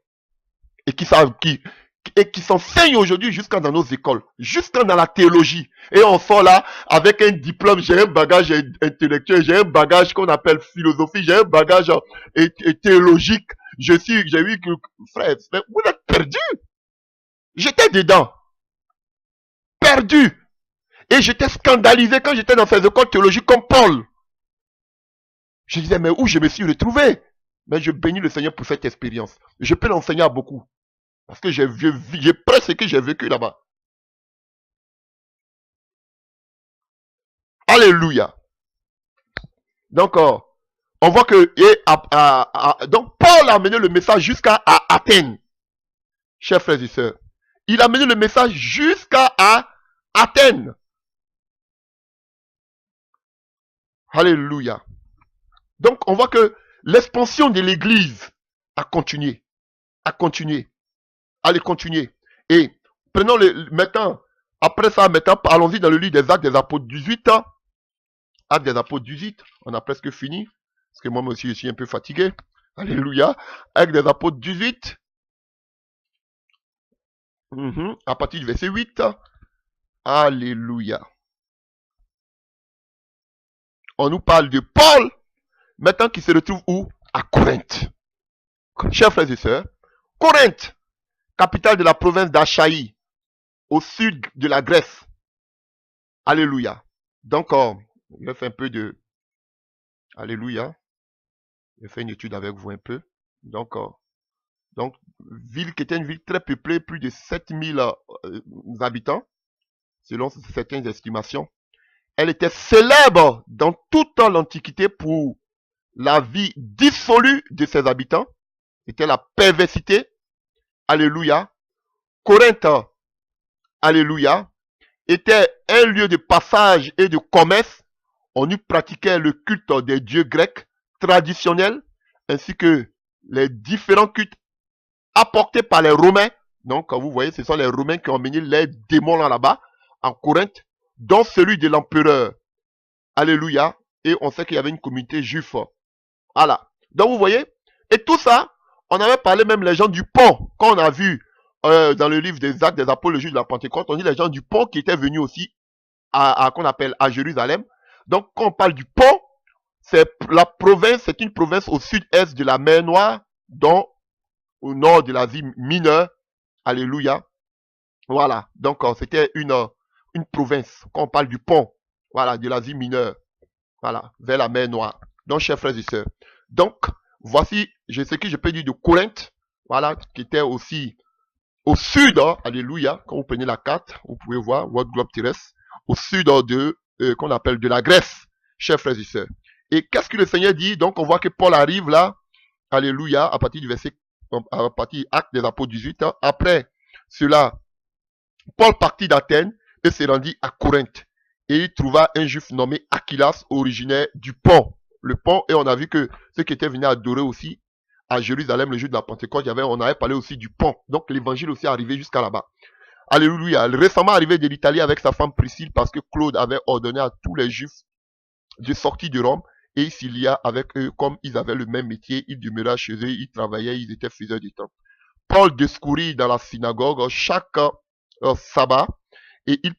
Et qui s'enseignent aujourd'hui jusqu'à dans nos écoles, jusqu'à dans la théologie. Et on sort là avec un diplôme, j'ai un bagage intellectuel, j'ai un bagage qu'on appelle philosophie, j'ai un bagage théologique. J'ai vu que, frère, vous êtes perdu. J'étais dedans. Perdu. Et j'étais scandalisé quand j'étais dans ces écoles théologiques comme Paul. Je disais, mais où je me suis retrouvé? Mais je bénis le Seigneur pour cette expérience. Je peux l'enseigner à beaucoup. Parce que j'ai presque que j'ai vécu là-bas. Alléluia. Donc, on voit que donc Paul a amené le message jusqu'à Athènes. Chers frères et sœurs. Il a amené le message jusqu'à Athènes. Alléluia. Donc, on voit que l'expansion de l'église a continué. Allez, continuer. Et prenons maintenant, après ça, maintenant, allons-y dans le livre des Actes des Apôtres 18. Actes des Apôtres 18, on a presque fini. Parce que moi aussi, je suis un peu fatigué. Alléluia. Actes des Apôtres 18. À partir du verset 8. Alléluia. On nous parle de Paul, maintenant qui se retrouve où? À Corinthe. Chers frères et sœurs, Corinthe, capitale de la province d'Achaïe, au sud de la Grèce. Alléluia. Donc, je fais un peu de... Alléluia. Je fais une étude avec vous un peu. Donc, ville qui était une ville très peuplée, plus de 7000 habitants, selon certaines estimations. Elle était célèbre dans toute l'Antiquité pour la vie dissolue de ses habitants. C'était la perversité. Alléluia. Corinthe, alléluia, était un lieu de passage et de commerce. On y pratiquait le culte des dieux grecs traditionnels, ainsi que les différents cultes apportés par les Romains. Donc, vous voyez, ce sont les Romains qui ont mené les démons là-bas, en Corinthe, dont celui de l'empereur. Alléluia. Et on sait qu'il y avait une communauté juive. Voilà. Donc, vous voyez, et tout ça, on avait parlé même les gens du pont, quand on a vu dans le livre des Actes des Apôtres, le jour de la Pentecôte, on dit les gens du pont qui étaient venus aussi qu'on appelle à Jérusalem. Donc, quand on parle du pont, c'est la province, c'est une province au sud-est de la mer Noire, donc au nord de l'Asie mineure. Alléluia. Voilà. Donc, c'était une province. Quand on parle du pont, voilà, de l'Asie mineure, voilà, vers la mer Noire. Donc, chers frères et sœurs. Donc, voici ce que je peux dire de Corinthe, voilà, qui était aussi au sud, alléluia, quand vous prenez la carte, vous pouvez voir votre globe terrestre, au sud de, qu'on appelle de la Grèce, chers frères et sœurs. Et qu'est-ce que le Seigneur dit? Donc, on voit que Paul arrive là, alléluia, à partir du verset, à partir Actes des Apôtres 18. Après cela, Paul partit d'Athènes et se rendit à Corinthe. Et il trouva un juif nommé Aquilas, originaire du pont. Le pont, et on a vu que ceux qui étaient venus adorer aussi à Jérusalem le jour de la Pentecôte, on avait parlé aussi du pont. Donc l'évangile aussi est arrivé jusqu'à là-bas. Alléluia. Récemment arrivé de l'Italie avec sa femme Priscille parce que Claude avait ordonné à tous les Juifs de sortir de Rome et il s'y lia avec eux comme ils avaient le même métier. Il demeura chez eux, ils travaillaient, ils étaient faiseurs du temple. Paul discourit dans la synagogue chaque sabbat et il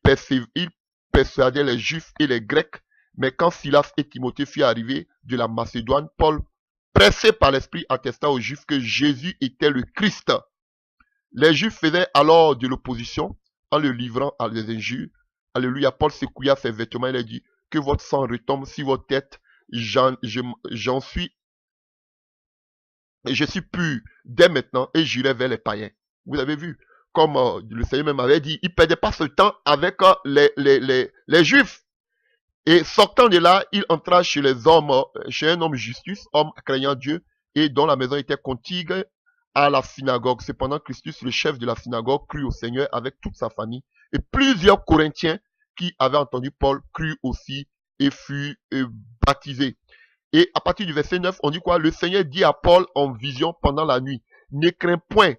persuadait les Juifs et les Grecs. Mais quand Silas et Timothée furent arrivés de la Macédoine, Paul, pressé par l'Esprit, attesta aux Juifs que Jésus était le Christ. Les Juifs faisaient alors de l'opposition en le livrant à des injures. Alléluia. Paul secouilla ses vêtements et leur dit que votre sang retombe sur votre tête. J'en suis, et je suis pur dès maintenant et j'irai vers les païens. Vous avez vu, comme le Seigneur même avait dit, il ne perdait pas ce temps avec les Juifs. Et sortant de là, il entra chez les hommes, chez un homme Justus, homme craignant Dieu, et dont la maison était contigue à la synagogue. Cependant, Christus, le chef de la synagogue, crut au Seigneur avec toute sa famille. Et plusieurs Corinthiens qui avaient entendu Paul crurent aussi et furent baptisés. Et à partir du verset 9, on dit quoi? Le Seigneur dit à Paul en vision pendant la nuit, ne crains point,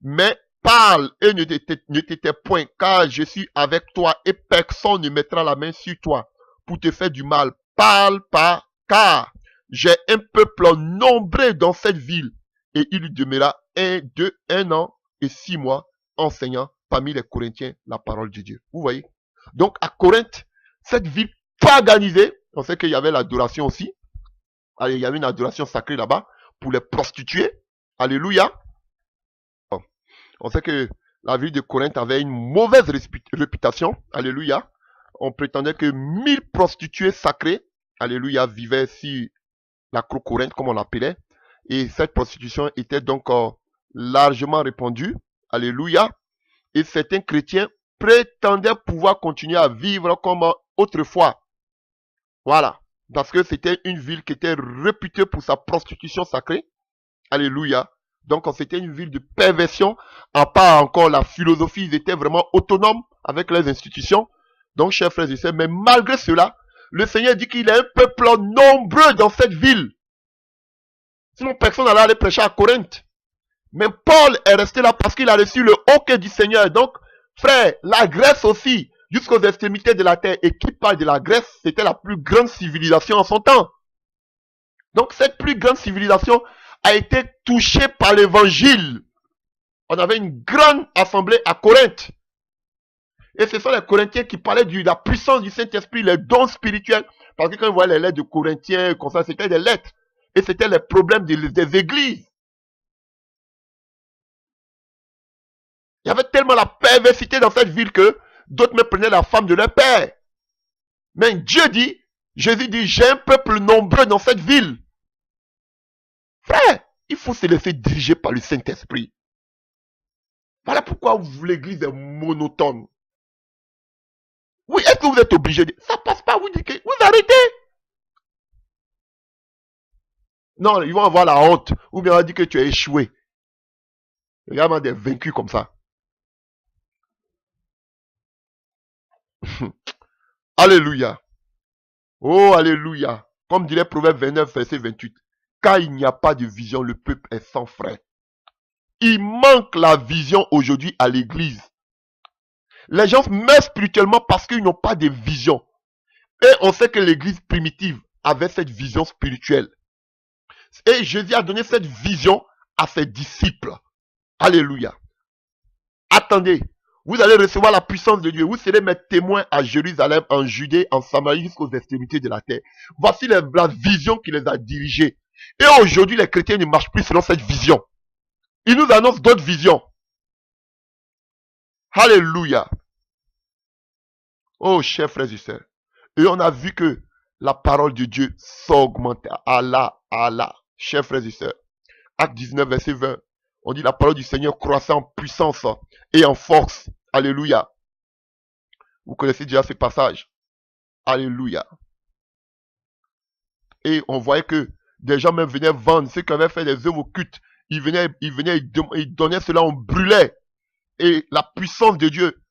mais parle et ne t'étais point, car je suis avec toi et personne ne mettra la main sur toi pour te faire du mal. Parle pas, car j'ai un peuple nombreux dans cette ville. Et il demeura un an et 6 mois enseignant parmi les Corinthiens la parole de Dieu. Vous voyez? Donc à Corinthe, cette ville paganisée, on sait qu'il y avait l'adoration aussi. Il y avait une adoration sacrée là-bas pour les prostituées. Alléluia. On sait que la ville de Corinthe avait une mauvaise réputation. Alléluia. On prétendait que 1000 prostituées sacrées, alléluia, vivaient sur l'acro-Corinthe, comme on l'appelait. Et cette prostitution était donc largement répandue. Alléluia. Et certains chrétiens prétendaient pouvoir continuer à vivre comme autrefois. Voilà. Parce que c'était une ville qui était réputée pour sa prostitution sacrée. Alléluia. Donc c'était une ville de perversion. À part encore la philosophie, ils étaient vraiment autonomes avec les institutions. Donc chers frères et sœurs, mais malgré cela, le Seigneur dit qu'il y a un peuple nombreux dans cette ville. Sinon personne n'allait aller prêcher à Corinthe. Mais Paul est resté là parce qu'il a reçu le hoquet du Seigneur. Donc frère, la Grèce aussi, jusqu'aux extrémités de la terre. Et qui parle de la Grèce, c'était la plus grande civilisation en son temps. Donc cette plus grande civilisation a été touchée par l'évangile. On avait une grande assemblée à Corinthe. Et ce sont les Corinthiens qui parlaient de la puissance du Saint-Esprit, les dons spirituels. Parce que quand on voyait les lettres de Corinthiens, comme ça, c'était des lettres. Et c'était les problèmes des églises. Il y avait tellement la perversité dans cette ville que d'autres me prenaient la femme de leur père. Mais Dieu dit, Jésus dit, j'ai un peuple nombreux dans cette ville. Frère, il faut se laisser diriger par le Saint-Esprit. Voilà pourquoi l'église est monotone. Oui, est-ce que vous êtes obligé de... Ça passe pas, vous dites que... Vous arrêtez. Non, ils vont avoir la honte. Ou bien on va dire que tu as échoué. Regarde-moi des vaincus comme ça. Alléluia. Oh, alléluia. Comme dirait Proverbe 29, verset 28. Car il n'y a pas de vision, le peuple est sans frein. Il manque la vision aujourd'hui à l'église. Les gens meurent spirituellement parce qu'ils n'ont pas de vision. Et on sait que l'église primitive avait cette vision spirituelle. Et Jésus a donné cette vision à ses disciples. Alléluia. Attendez, vous allez recevoir la puissance de Dieu. Vous serez mes témoins à Jérusalem, en Judée, en Samarie, jusqu'aux extrémités de la terre. Voici la vision qui les a dirigés. Et aujourd'hui, les chrétiens ne marchent plus selon cette vision. Ils nous annoncent d'autres visions. Alléluia. Oh, chers frères et sœurs. Et on a vu que la parole de Dieu s'augmente. Allah, Allah. Chers frères et sœurs. Acte 19, verset 20. On dit la parole du Seigneur croissait en puissance et en force. Alléluia. Vous connaissez déjà ce passage. Alléluia. Et on voyait que des gens même venaient vendre ceux qui avaient fait des œuvres occultes. Ils venaient, ils donnaient cela, on brûlait. Et la puissance de Dieu,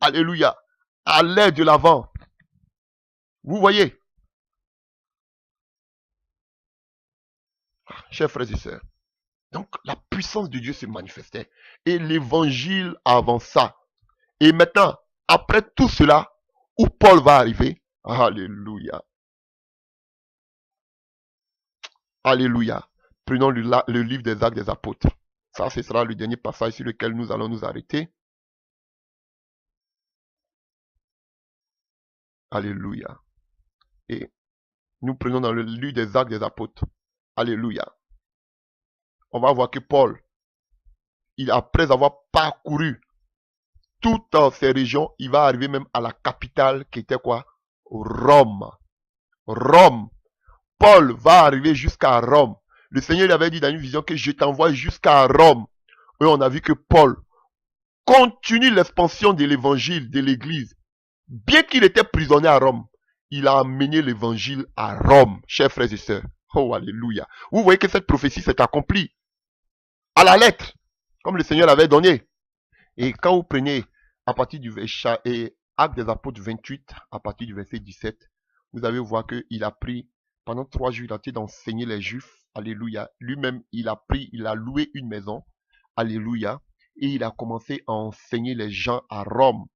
alléluia, allait de l'avant. Vous voyez. Chers frères et sœurs. Donc la puissance de Dieu se manifestait. Et l'évangile avança. Et maintenant, après tout cela, où Paul va arriver? Alléluia. Alléluia. Prenons le livre des Actes des Apôtres. Ça, ce sera le dernier passage sur lequel nous allons nous arrêter. Alléluia. Et nous prenons dans le livre des Actes des Apôtres. Alléluia. On va voir que Paul, après avoir parcouru toutes ces régions, il va arriver même à la capitale qui était quoi? Rome. Rome. Paul va arriver jusqu'à Rome. Le Seigneur lui avait dit dans une vision que je t'envoie jusqu'à Rome. Et on a vu que Paul continue l'expansion de l'évangile, de l'église. Bien qu'il était prisonnier à Rome, il a amené l'évangile à Rome, chers frères et sœurs. Oh, alléluia. Vous voyez que cette prophétie s'est accomplie à la lettre, comme le Seigneur l'avait donné. Et quand vous prenez à partir du Actes des Apôtres 28, à partir du verset 17, vous allez voir qu'il a pris, pendant 3 jours, il a été d'enseigner les Juifs. Alléluia. Lui-même, il a loué une maison. Alléluia. Et il a commencé à enseigner les gens à Rome.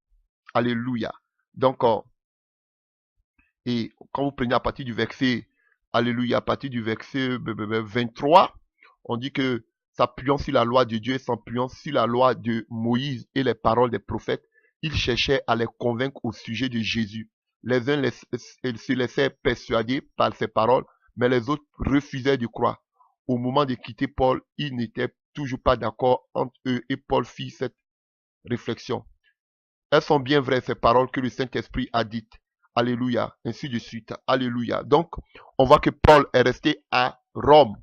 Alléluia. Donc, et quand vous prenez à partir du verset, alléluia, à partir du verset 23, on dit que s'appuyant sur la loi de Dieu et s'appuyant sur la loi de Moïse et les paroles des prophètes, il cherchait à les convaincre au sujet de Jésus. Les uns se laissaient persuader par ces paroles, mais les autres refusaient de croire. Au moment de quitter Paul, ils n'étaient toujours pas d'accord entre eux et Paul fit cette réflexion. Elles sont bien vraies, ces paroles que le Saint-Esprit a dites. Alléluia. Ainsi de suite. Alléluia. Donc, on voit que Paul est resté à Rome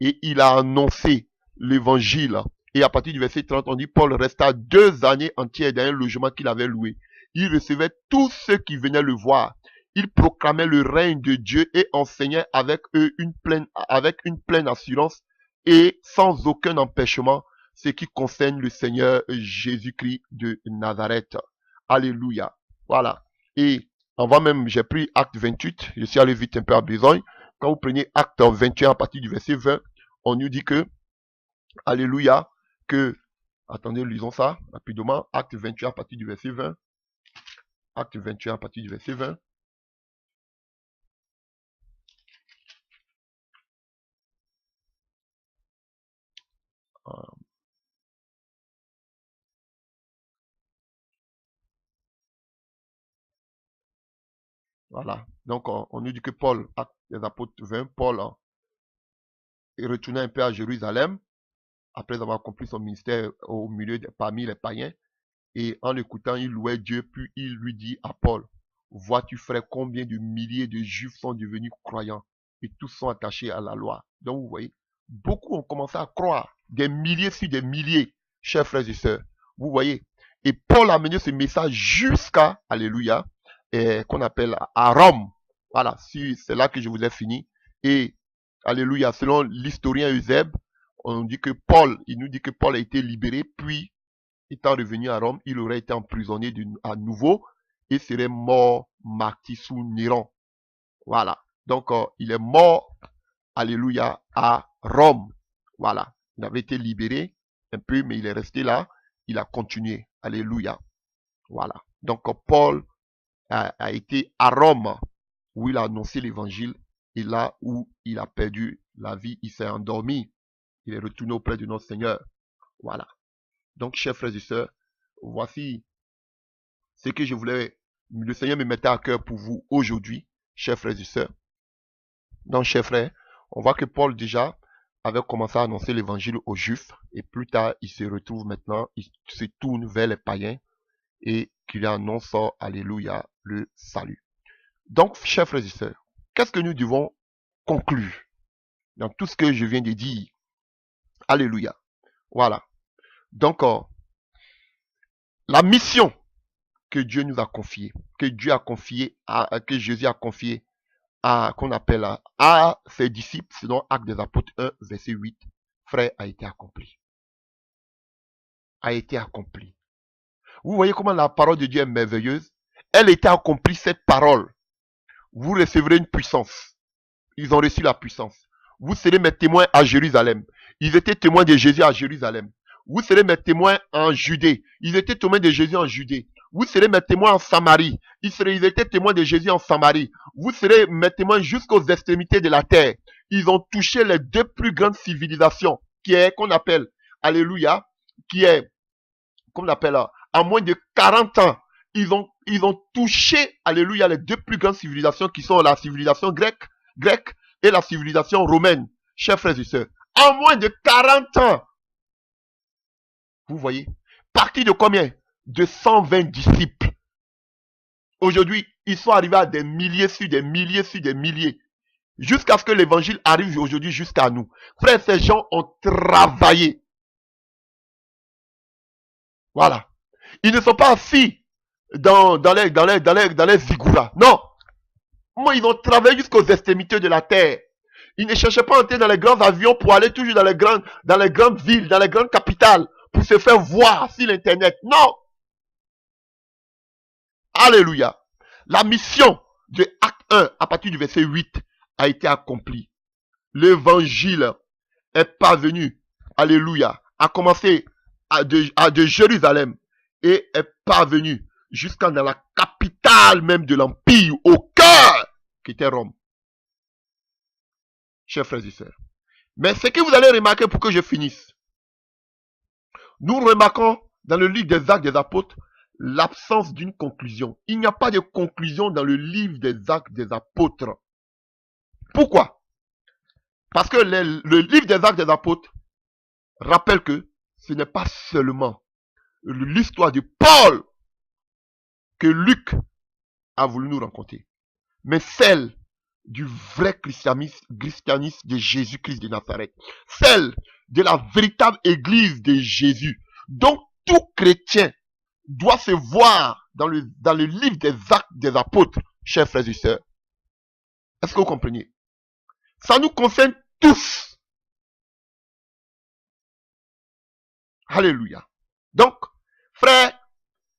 et il a annoncé l'évangile. Et à partir du verset 30, on dit Paul resta 2 années entières dans un logement qu'il avait loué. Il recevait tous ceux qui venaient le voir. Il proclamait le règne de Dieu et enseignait avec eux avec une pleine assurance et sans aucun empêchement ce qui concerne le Seigneur Jésus-Christ de Nazareth. Alléluia. Voilà. Et on va même, j'ai pris acte 28, je suis allé vite un peu à besogne. Quand vous prenez acte 21 à partir du verset 20, on nous dit que, alléluia, que, attendez, lisons ça rapidement, acte 28 à partir du verset 20. Acte 21 à partir du verset 20. Voilà. Donc, on nous dit que Paul, acte des apôtres 20, Paul est retourné un peu à Jérusalem, après avoir accompli son ministère au milieu, parmi les païens. Et en l'écoutant, il louait Dieu, puis il lui dit à Paul, vois-tu frère, combien de milliers de Juifs sont devenus croyants et tous sont attachés à la loi. Donc vous voyez, beaucoup ont commencé à croire, des milliers sur des milliers, chers frères et sœurs. Vous voyez, et Paul a mené ce message jusqu'à, alléluia, qu'on appelle à Rome. Voilà, c'est là que je vous ai fini. Et, alléluia, selon l'historien Eusèbe, on dit que il nous dit que Paul a été libéré, puis étant revenu à Rome, il aurait été emprisonné à nouveau et serait mort martyr sous Néron. Voilà. Donc, il est mort, alléluia, à Rome. Voilà. Il avait été libéré un peu, mais il est resté là. Il a continué. Alléluia. Voilà. Donc, Paul a été à Rome, où il a annoncé l'évangile, et là où il a perdu la vie, il s'est endormi. Il est retourné auprès de notre Seigneur. Voilà. Donc, chers frères et sœurs, voici ce que le Seigneur me mettait à cœur pour vous aujourd'hui, chers frères et sœurs. Donc, chers frères, on voit que Paul déjà avait commencé à annoncer l'évangile aux Juifs, et plus tard, il se retrouve maintenant, il se tourne vers les païens, et qu'il annonce, alléluia, le salut. Donc, chers frères et sœurs, qu'est-ce que nous devons conclure dans tout ce que je viens de dire? Alléluia. Voilà. Donc, la mission que Dieu nous a confiée, que Dieu a confiée, que Jésus a confiée qu'on appelle à ses disciples, selon Actes des Apôtres 1, verset 8, frère, a été accompli. A été accompli. Vous voyez comment la parole de Dieu est merveilleuse? Elle était accomplie, cette parole. Vous recevrez une puissance. Ils ont reçu la puissance. Vous serez mes témoins à Jérusalem. Ils étaient témoins de Jésus à Jérusalem. Vous serez mes témoins en Judée. Ils étaient témoins de Jésus en Judée. Vous serez mes témoins en Samarie. Ils étaient témoins de Jésus en Samarie. Vous serez mes témoins jusqu'aux extrémités de la terre. Ils ont touché les deux plus grandes civilisations, qu'on appelle, alléluia, qu'on appelle, en moins de 40 ans. Ils ont touché, alléluia, les deux plus grandes civilisations qui sont la civilisation grecque et la civilisation romaine, chers frères et sœurs. En moins de 40 ans. Vous voyez, parti de combien? De 120 disciples. Aujourd'hui, ils sont arrivés à des milliers sur des milliers sur des milliers. Jusqu'à ce que l'évangile arrive aujourd'hui jusqu'à nous. Frères, ces gens ont travaillé. Voilà. Ils ne sont pas assis dans les zigouras. Non. Moi, ils ont travaillé jusqu'aux extrémités de la terre. Ils ne cherchaient pas à entrer dans les grands avions pour aller toujours dans les grandes villes, dans les grandes capitales, pour se faire voir sur l'internet. Non. Alléluia. La mission de Acte 1, à partir du verset 8, a été accomplie. L'évangile est parvenu, alléluia, a commencé de Jérusalem et est parvenu jusqu'à dans la capitale même de l'Empire, au cœur, qui était Rome. Chers frères et sœurs. Mais ce que vous allez remarquer pour que je finisse, nous remarquons dans le livre des Actes des Apôtres l'absence d'une conclusion. Il n'y a pas de conclusion dans le livre des Actes des Apôtres. Pourquoi? Parce que le livre des Actes des Apôtres rappelle que ce n'est pas seulement l'histoire de Paul que Luc a voulu nous raconter, mais celle du vrai christianisme de Jésus-Christ de Nazareth, celle de la véritable église de Jésus. Donc tout chrétien doit se voir dans le livre des Actes des Apôtres, chers frères et sœurs. Est-ce que vous comprenez? Ça nous concerne tous. Alléluia. Donc, frère,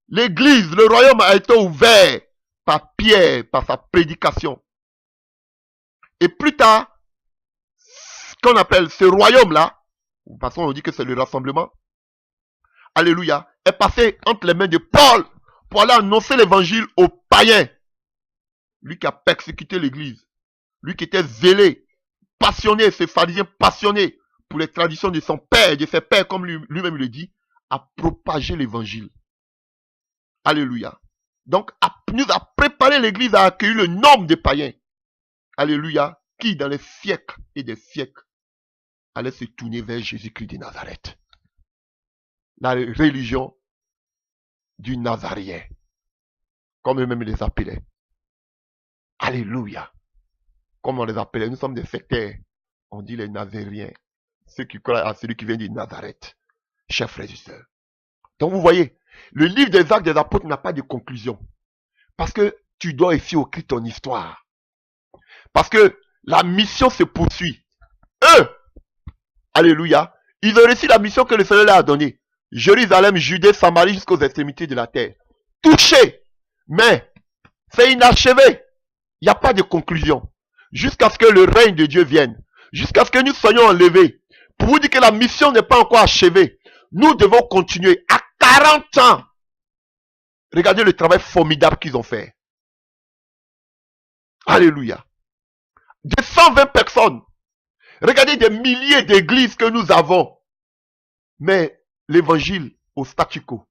l'église, le royaume a été ouvert par Pierre, par sa prédication. Et plus tard, ce qu'on appelle ce royaume-là, parce qu'on dit que c'est le rassemblement, alléluia, est passé entre les mains de Paul pour aller annoncer l'évangile aux païens. Lui qui a persécuté l'église, lui qui était zélé, passionné, ces pharisiens passionnés pour les traditions de son père, de ses pères, comme lui-même le dit, a propagé l'évangile. Alléluia. Donc, nous a préparé l'église à accueillir le nombre de païens. Alléluia. Qui, dans les siècles et des siècles, allait se tourner vers Jésus-Christ de Nazareth. La religion du Nazarien, comme eux-mêmes les appelaient. Alléluia. Comme on les appelait, nous sommes des sectaires. On dit les Nazériens. Ceux qui croient à celui qui vient de Nazareth. Chers frères et sœurs. Donc vous voyez, le livre des Actes des Apôtres n'a pas de conclusion. Parce que tu dois ici écrire ton histoire. Parce que la mission se poursuit. Eux, alléluia, ils ont reçu la mission que le Seigneur leur a donnée. Jérusalem, Judée, Samarie, jusqu'aux extrémités de la terre. Touché, mais c'est inachevé. Il n'y a pas de conclusion. Jusqu'à ce que le règne de Dieu vienne. Jusqu'à ce que nous soyons enlevés. Pour vous dire que la mission n'est pas encore achevée. Nous devons continuer. À 40 ans. Regardez le travail formidable qu'ils ont fait. Alléluia. De 120 personnes. Regardez des milliers d'églises que nous avons. Mais l'évangile au statu quo.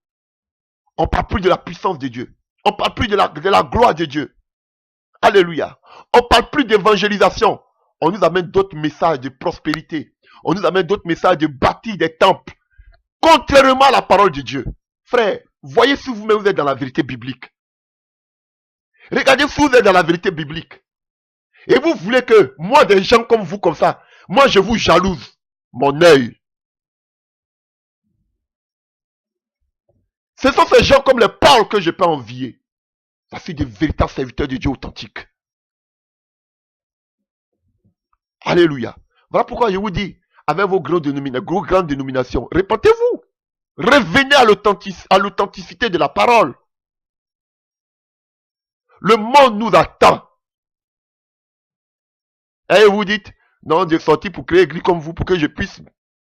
On ne parle plus de la puissance de Dieu. On ne parle plus de la gloire de Dieu. Alléluia. On ne parle plus d'évangélisation. On nous amène d'autres messages de prospérité. On nous amène d'autres messages de bâtir des temples. Contrairement à la parole de Dieu. Frère, voyez si vous-même vous êtes dans la vérité biblique. Regardez si vous êtes dans la vérité biblique. Et vous voulez que moi, des gens comme vous, comme ça, moi je vous jalouse mon œil. Ce sont ces gens comme les Paul que je peux envier. Ça fait des véritables serviteurs de Dieu authentiques. Alléluia. Voilà pourquoi je vous dis, avec vos grandes dénominations, répentez-vous. Revenez à l'authenticité de la parole. Le monde nous attend. Et vous dites, non, j'ai sorti pour créer église comme vous, pour que je puisse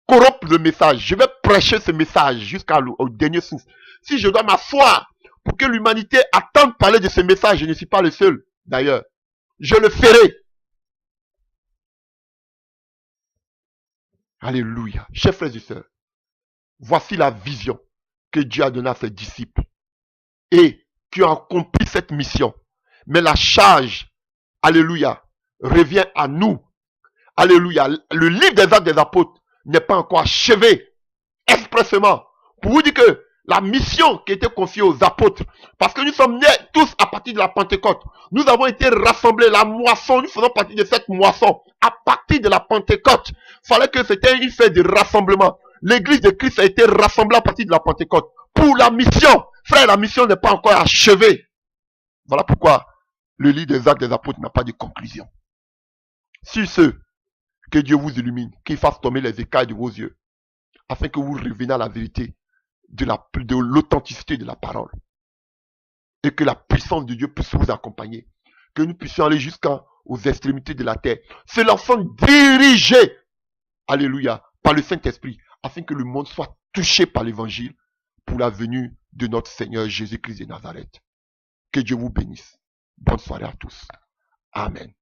corrompre le message. Je vais prêcher ce message jusqu'au dernier souffle, si je dois m'asseoir pour que l'humanité attende parler de ce message, je ne suis pas le seul d'ailleurs, je le ferai. Alléluia. Chers frères et sœurs, voici la vision que Dieu a donnée à ses disciples et qui ont accompli cette mission. Mais la charge, alléluia, revient à nous. Alléluia. Le livre des Actes des Apôtres n'est pas encore achevé expressément pour vous dire que la mission qui était confiée aux apôtres, parce que nous sommes nés tous à partir de la Pentecôte, nous avons été rassemblés, la moisson, nous faisons partie de cette moisson à partir de la Pentecôte. Il fallait que c'était une fête de rassemblement. L'église de Christ a été rassemblée à partir de la Pentecôte pour la mission. Frère, la mission n'est pas encore achevée. Voilà pourquoi le livre des Actes des Apôtres n'a pas de conclusion. Sur ceux, que Dieu vous illumine, qu'il fasse tomber les écailles de vos yeux, afin que vous reveniez à la vérité de l'authenticité de la parole. Et que la puissance de Dieu puisse vous accompagner. Que nous puissions aller jusqu'aux extrémités de la terre. Se lançant dirigé, alléluia, par le Saint-Esprit, afin que le monde soit touché par l'évangile pour la venue de notre Seigneur Jésus-Christ de Nazareth. Que Dieu vous bénisse. Bonne soirée à tous. Amen.